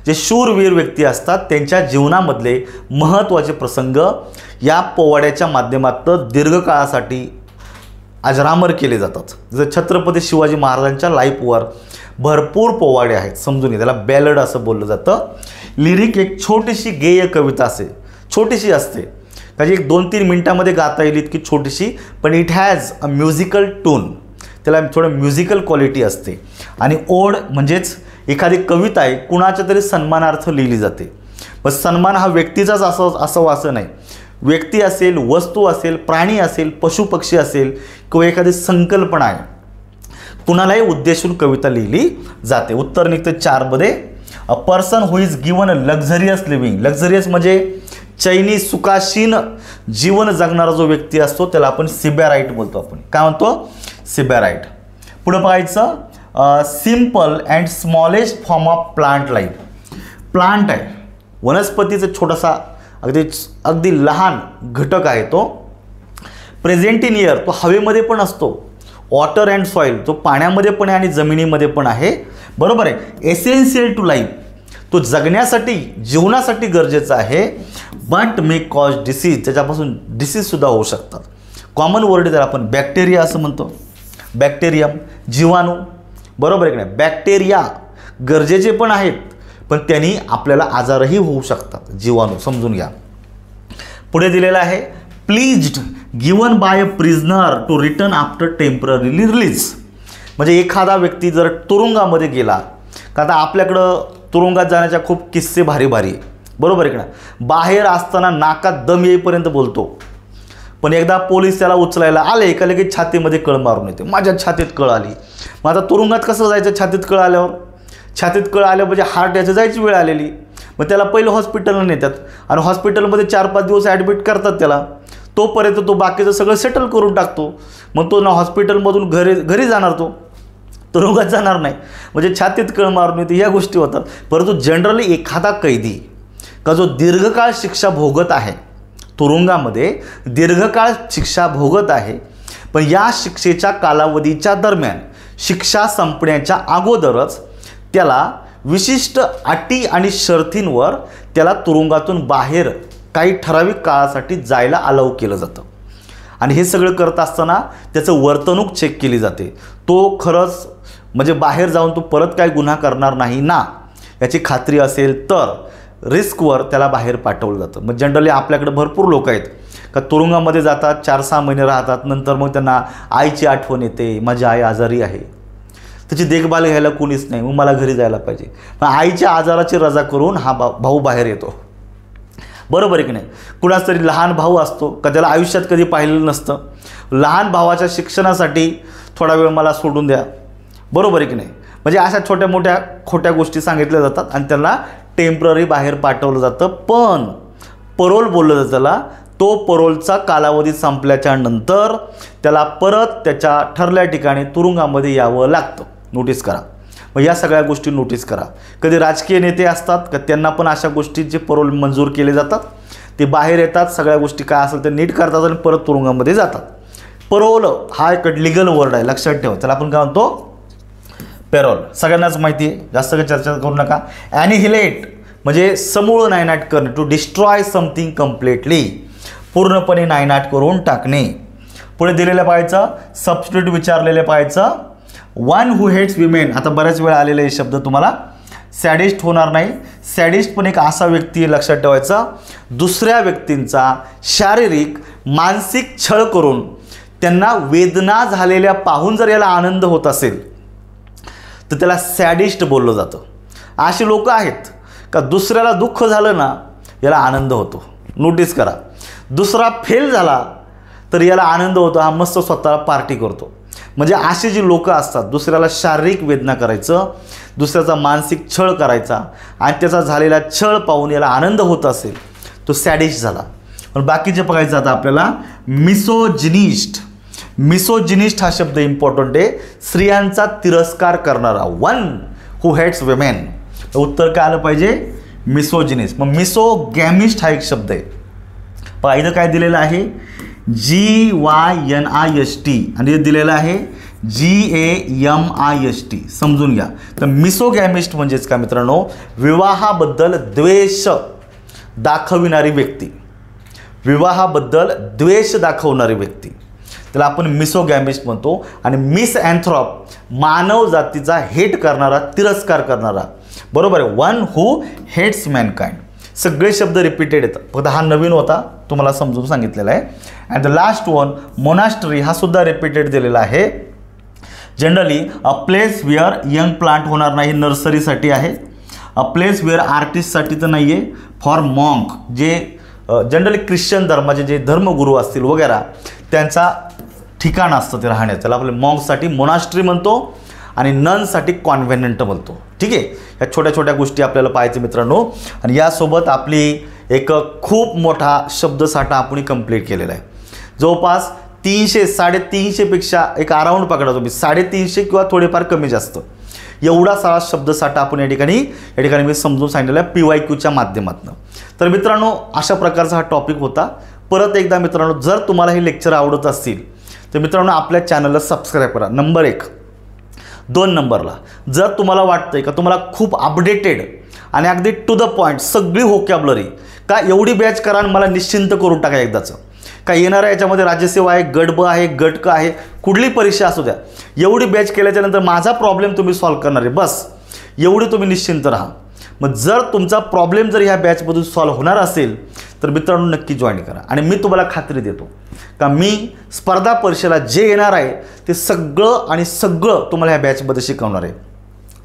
[SPEAKER 1] जे शूरवीर व्यक्ती असतात त्यांच्या जीवनामधले महत्त्वाचे प्रसंग या पोवाड्याच्या माध्यमातून दीर्घकाळासाठी अजरामर केले जातात. जसं छत्रपती शिवाजी महाराजांच्या लाईफवर भरपूर पोवाडे आहेत, समजून घ्या. त्याला बॅलड असं बोललं जातं. लिरिक एक छोटीशी गेय कविता असेल, छोटीशी असते, त्याची एक 2-3 मिनटामध्ये गाता येईल इतकी छोटीशी, पण इट हॅज अ म्युझिकल टून, त्याला थोडं म्युझिकल क्वालिटी असते. आणि ओढ म्हणजेच एखादी कविता आहे कुणाच्या तरी सन्मानार्थ लिहिली जाते. पण सन्मान हा व्यक्तीचाच असं नाही, व्यक्ती असेल, वस्तू असेल, प्राणी असेल, पशुपक्षी असेल, किंवा एखादी संकल्पना आहे, कुणालाही उद्देशून कविता लिहिली जाते. उत्तर निघतं 4 मध्ये. अ person who is given a luxurious living, luxurious म्हणजे चैनी सुखाशीन जीवन जगणारा जो व्यक्ती असतो त्याला आपण सिबॅराईट बोलतो. आपण काय म्हणतो? सिबॅराईट. पुढं बघायचं simple and smallest form of plant life. Plant आहे, वनस्पतीचा छोटासा अगदी लहान घटक आहे तो. प्रेझेंट इन एअर, तो हवेमध्ये पण असतो. वॉटर अँड सॉईल, तो पाण्यामध्ये पण आहे आणि जमिनीमध्ये पण आहे, बरोबर आहे. एसेन्शियल टू लाईफ, तो जगण्यासाठी, जीवनासाठी गरजेचा आहे. बट मे कॉज डिसीज, त्याच्यापासून डिसीजसुद्धा होऊ शकतात. कॉमन वर्ड त्याला आपण बॅक्टेरिया असं म्हणतो. बॅक्टेरियम, जीवाणू, बरोबर आहे की नाही. बॅक्टेरिया गरजेचे पण आहेत, पण त्यांनी आपल्याला आजारही होऊ शकतात, जीवाणू, समजून घ्या. पुढे दिलेलं आहे pledge given by a prisoner to return after temporary release. म्हणजे एखादा व्यक्ती जर तुरुंगामध्ये गेला, का आता आपल्याकडं तुरुंगात जाण्याच्या खूप किस्से भारी भारी आहे, बरोबर आहे की नाही. बाहेर असताना नाकात दम येईपर्यंत बोलतो, पण एकदा पोलीस त्याला उचलायला आले का लगेच छातीमध्ये कळ मारून येते, माझ्या छातीत कळ आली. मग आता तुरुंगात कसं जायचं? छातीत कळ आल्यावर, छातीत कळ आल्यावर म्हणजे हार्ट याचं जायची वेळ आलेली. मग त्याला पहिलं हॉस्पिटलला नेतात आणि हॉस्पिटलमध्ये 4-5 दिवस ॲडमिट करतात त्याला. तोपर्यंत तो बाकीचं सगळं सेटल करून टाकतो. मग तो ना हॉस्पिटलमधून घरी जाणार, तो तुरुंगात जाणार नाही. म्हणजे छातीत कळ मारून येते, या गोष्टी होतात. परंतु जनरली एखादा कैदी का जो दीर्घकाळ शिक्षा भोगत आहे, तुरुंगामध्ये दीर्घकाळ शिक्षा भोगत आहे, पण या शिक्षेच्या कालावधीच्या दरम्यान शिक्षा संपण्याच्या अगोदरच त्याला विशिष्ट अटी आणि शर्तींवर त्याला तुरुंगातून बाहेर काही ठराविक काळासाठी जायला अलाउ केलं जातं. आणि हे सगळं करत असताना त्याचं वर्तणूक चेक केली जाते. तो खरंच म्हणजे बाहेर जाऊन तो परत काय गुन्हा करणार नाही ना याची खात्री असेल तर रिस्कवर त्याला बाहेर पाठवलं जातं. मग जनरली आपल्याकडे भरपूर लोक आहेत का तुरुंगामध्ये जातात, 4-6 महिने राहतात, नंतर मग त्यांना आईची आठवण येते, माझी आई आजारी आहे, त्याची देखभाल घ्यायला कोणीच नाही, मग मला घरी जायला पाहिजे. मग आईच्या आजाराची रजा करून हा भाऊ बाहेर येतो. बरोबर आहे की नाही. कुणाच तरी लहान भाऊ असतो का त्याला आयुष्यात कधी पाहिलेलं नसतं, लहान भावाच्या शिक्षणासाठी थोडा वेळ मला सोडून द्या, बरोबर आहे की नाही. म्हणजे अशा छोट्या मोठ्या खोट्या गोष्टी सांगितल्या जातात आणि त्यांना टेम्पररी बाहेर पाठवलं जातं. पण परोल बोललं जातं त्याला. तो परोलचा कालावधी संपल्याच्या नंतर त्याला परत त्याच्या ठरल्या ठिकाणी तुरुंगामध्ये यावं लागतं. नोटीस करा. मग या सगळ्या गोष्टी नोटीस करा. कधी राजकीय नेते असतात का त्यांना पण अशा गोष्टींचे परोल मंजूर केले जातात. ते बाहेर येतात, सगळ्या गोष्टी काय असेल ते नीट करतात आणि परत तुरुंगामध्ये जातात. परोल हा एक लिगल वर्ड आहे, लक्षात ठेवा. त्याला आपण काय म्हणतो, पेरोल. सगळ्यांनाच माहिती आहे, जास्त काही चर्चा करू नका. ॲनिहिलेट म्हणजे समूळ नायनाट करणे, टू डिस्ट्रॉय समथिंग कम्प्लिटली, पूर्णपणे नायनाट करून टाकणे. पुढे दिलेलं पाहायचं, सबस्टिट्यूट विचारलेले पाहायचं. वन हू हेट्स विमेन, आता बऱ्याच वेळा आलेले हे शब्द तुम्हाला. सॅडिस्ट होणार नाही. सॅडिस्ट पण एक असा व्यक्ती आहे, लक्षात ठेवायचा, दुसऱ्या व्यक्तींचा शारीरिक मानसिक छळ करून त्यांना वेदना झालेल्या पाहून जर याला आनंद होत असेल तर त्याला सॅडिस्ट बोललं जातं. अशी लोक आहेत का दुसऱ्याला दुःख झालं ना याला आनंद होतो. नोटीस करा. दुसरा फेल झाला तर याला आनंद होतो, हा मस्त स्वतःला पार्टी करतो. म्हणजे अशी जी लोकं असतात, दुसऱ्याला शारीरिक वेदना करायचं, दुसऱ्याचा मानसिक छळ करायचा आणि त्याचा झालेला छळ पाहून याला आनंद होत असेल तो सॅडिस्ट झाला. पण बाकीचे बघायचं आता आपल्याला, मिसोजिनिस्ट. मिसोजिनिस्ट हा शब्द इम्पॉर्टंट आहे. स्त्रियांचा तिरस्कार करणारा, वन हू हेट्स विमेन. उत्तर काय आलं पाहिजे, मिसोजिनिस्ट. मग मिसोगॅमिस्ट हा एक शब्द आहे. पहा इथं काय दिलेलं आहे, GYNIST आणि हे दिलेलं आहे GAMIST. समजून घ्या. तर मिसोगॅमिस्ट म्हणजेच काय मित्रांनो, विवाहाबद्दल द्वेष दाखविणारी व्यक्ती. विवाहाबद्दल द्वेष दाखवणारी व्यक्ती त्याला आपण मिसोगॅमिस्ट म्हणतो. आणि मिसअँथ्रॉप मानव जातीचा हेट करणारा, तिरस्कार करणारा, बरोबर आहे. One who hates mankind. सगळे शब्द रिपीटेड येतात, फक्त हा नवीन होता, तुम्हाला समजून सांगितलेला आहे. And the last one monastery, हा सुद्धा रिपीटेड दिलेला आहे. जनरली अ प्लेस वेअर यंग प्लांट होणार नाही, नर्सरीसाठी आहे. अ प्लेस वेअर आर्टिस्टसाठी तर नाही आहे. फॉर मॉन्क, जे जनरली ख्रिश्चन धर्माचे जे धर्मगुरू असतील वगैरे त्यांचा ठिकाण असतं ते राहण्याचं, त्याला आपल्या मॉन्कसाठी मोनास्ट्री म्हणतो आणि ननसाठी कॉन्व्हेंट म्हणतो. ठीक आहे. या छोट्या छोट्या गोष्टी आपल्याला पाहायचं मित्रांनो. आणि यासोबत आपली एक खूप मोठा शब्दसाठा आपण कंप्लीट केलेला आहे. जवळपास 300-350पेक्षा एक अराऊंड पकडा तुम्ही, 350 किंवा थोडेफार कमी जास्त एवढा सारा शब्दसाठा आपण या ठिकाणी मी समजून सांगितलेला आहे PYQच्या माध्यमातून. तर मित्रांनो अशा प्रकारचा हा टॉपिक होता. परत एकदा मित्रांनो, जर तुम्हाला हे लेक्चर आवडत असतील तर मित्रांनो आपल्या चॅनलला सबस्क्राईब करा. नंबर 1. 2 नंबरला, जर तुम्हाला वाटतंय का तुम्हाला खूप अपडेटेड आणि अगदी टू द पॉईंट सगळी व्होकॅब्युलरी का एवढी बॅच करा आणि मला निश्चिंत करून टाका एकदाचं. का येणाऱ्या याच्यामध्ये राज्यसेवा आहे, गट ब आहे, गट क आहे, कुठली परीक्षा असू द्या, एवढी बॅच केल्याच्यानंतर माझा प्रॉब्लेम तुम्ही सॉल्व्ह करणार आहे, बस एवढी तुम्ही निश्चिंत राहा. मग जर तुमचा प्रॉब्लेम जर ह्या बॅचमधून सॉल्व्ह होणार असेल तर मित्रांनो नक्की जॉईन करा. आणि मी तुम्हाला खात्री देतो का मी स्पर्धा परीक्षेला जे येणार आहे ते सगळं तुम्हाला ह्या बॅचमध्ये शिकवणार आहे.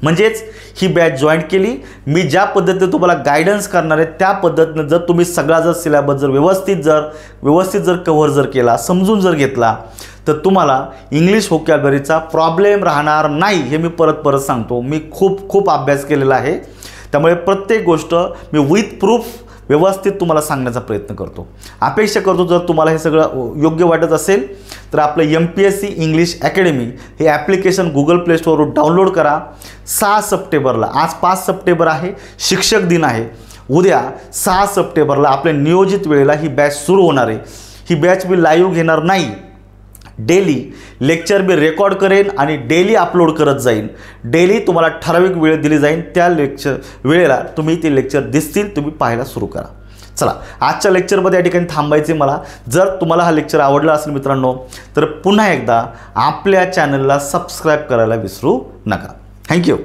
[SPEAKER 1] म्हणजेच ही बॅच जॉईन केली, मी ज्या पद्धतीने तुम्हाला गायडन्स करणार आहे त्या पद्धतीने जर तुम्ही सगळा जर सिलेबस जर व्यवस्थित जर कव्हर जर केला, समजून जर घेतला तर तुम्हाला इंग्लिश व्होकॅब्युलरीचा प्रॉब्लेम राहणार नाही. हे मी परत सांगतो. मी खूप अभ्यास केलेला आहे, त्यामुळे प्रत्येक गोष्ट मी विथ प्रूफ व्यवस्थित तुम्हाला सांगण्याचा प्रयत्न करतो. अपेक्षा करतो जर तुम्हाला हे सगळं योग्य वाटत असेल तर आपलं MPSC इंग्लिश अकॅडमी हे ॲप्लिकेशन गुगल प्ले स्टोअरवरून डाउनलोड करा. 6 सप्टेंबरला, आज 5 सप्टेंबर आहे, शिक्षक दिन आहे, उद्या 6 सप्टेंबरला आपल्या नियोजित वेळेला ही बॅच सुरू होणार आहे. ही बॅच मी लाईव्ह घेणार नाही, डेली लेक्चर मी रेकॉर्ड करेन आणि डेली अपलोड करत जाईन. डेली तुम्हाला ठराविक वेळ दिली जाईल, त्या वेळेला तुम्ही ते लेक्चर दिसतील, तुम्ही पाहायला सुरू करा. चला, आजच्या लेक्चरमध्ये या ठिकाणी थांबायचे मला. जर तुम्हाला हा लेक्चर आवडला असेल मित्रांनो तर पुन्हा एकदा आपल्या चॅनलला सबस्क्राईब करायला विसरू नका. थँक्यू.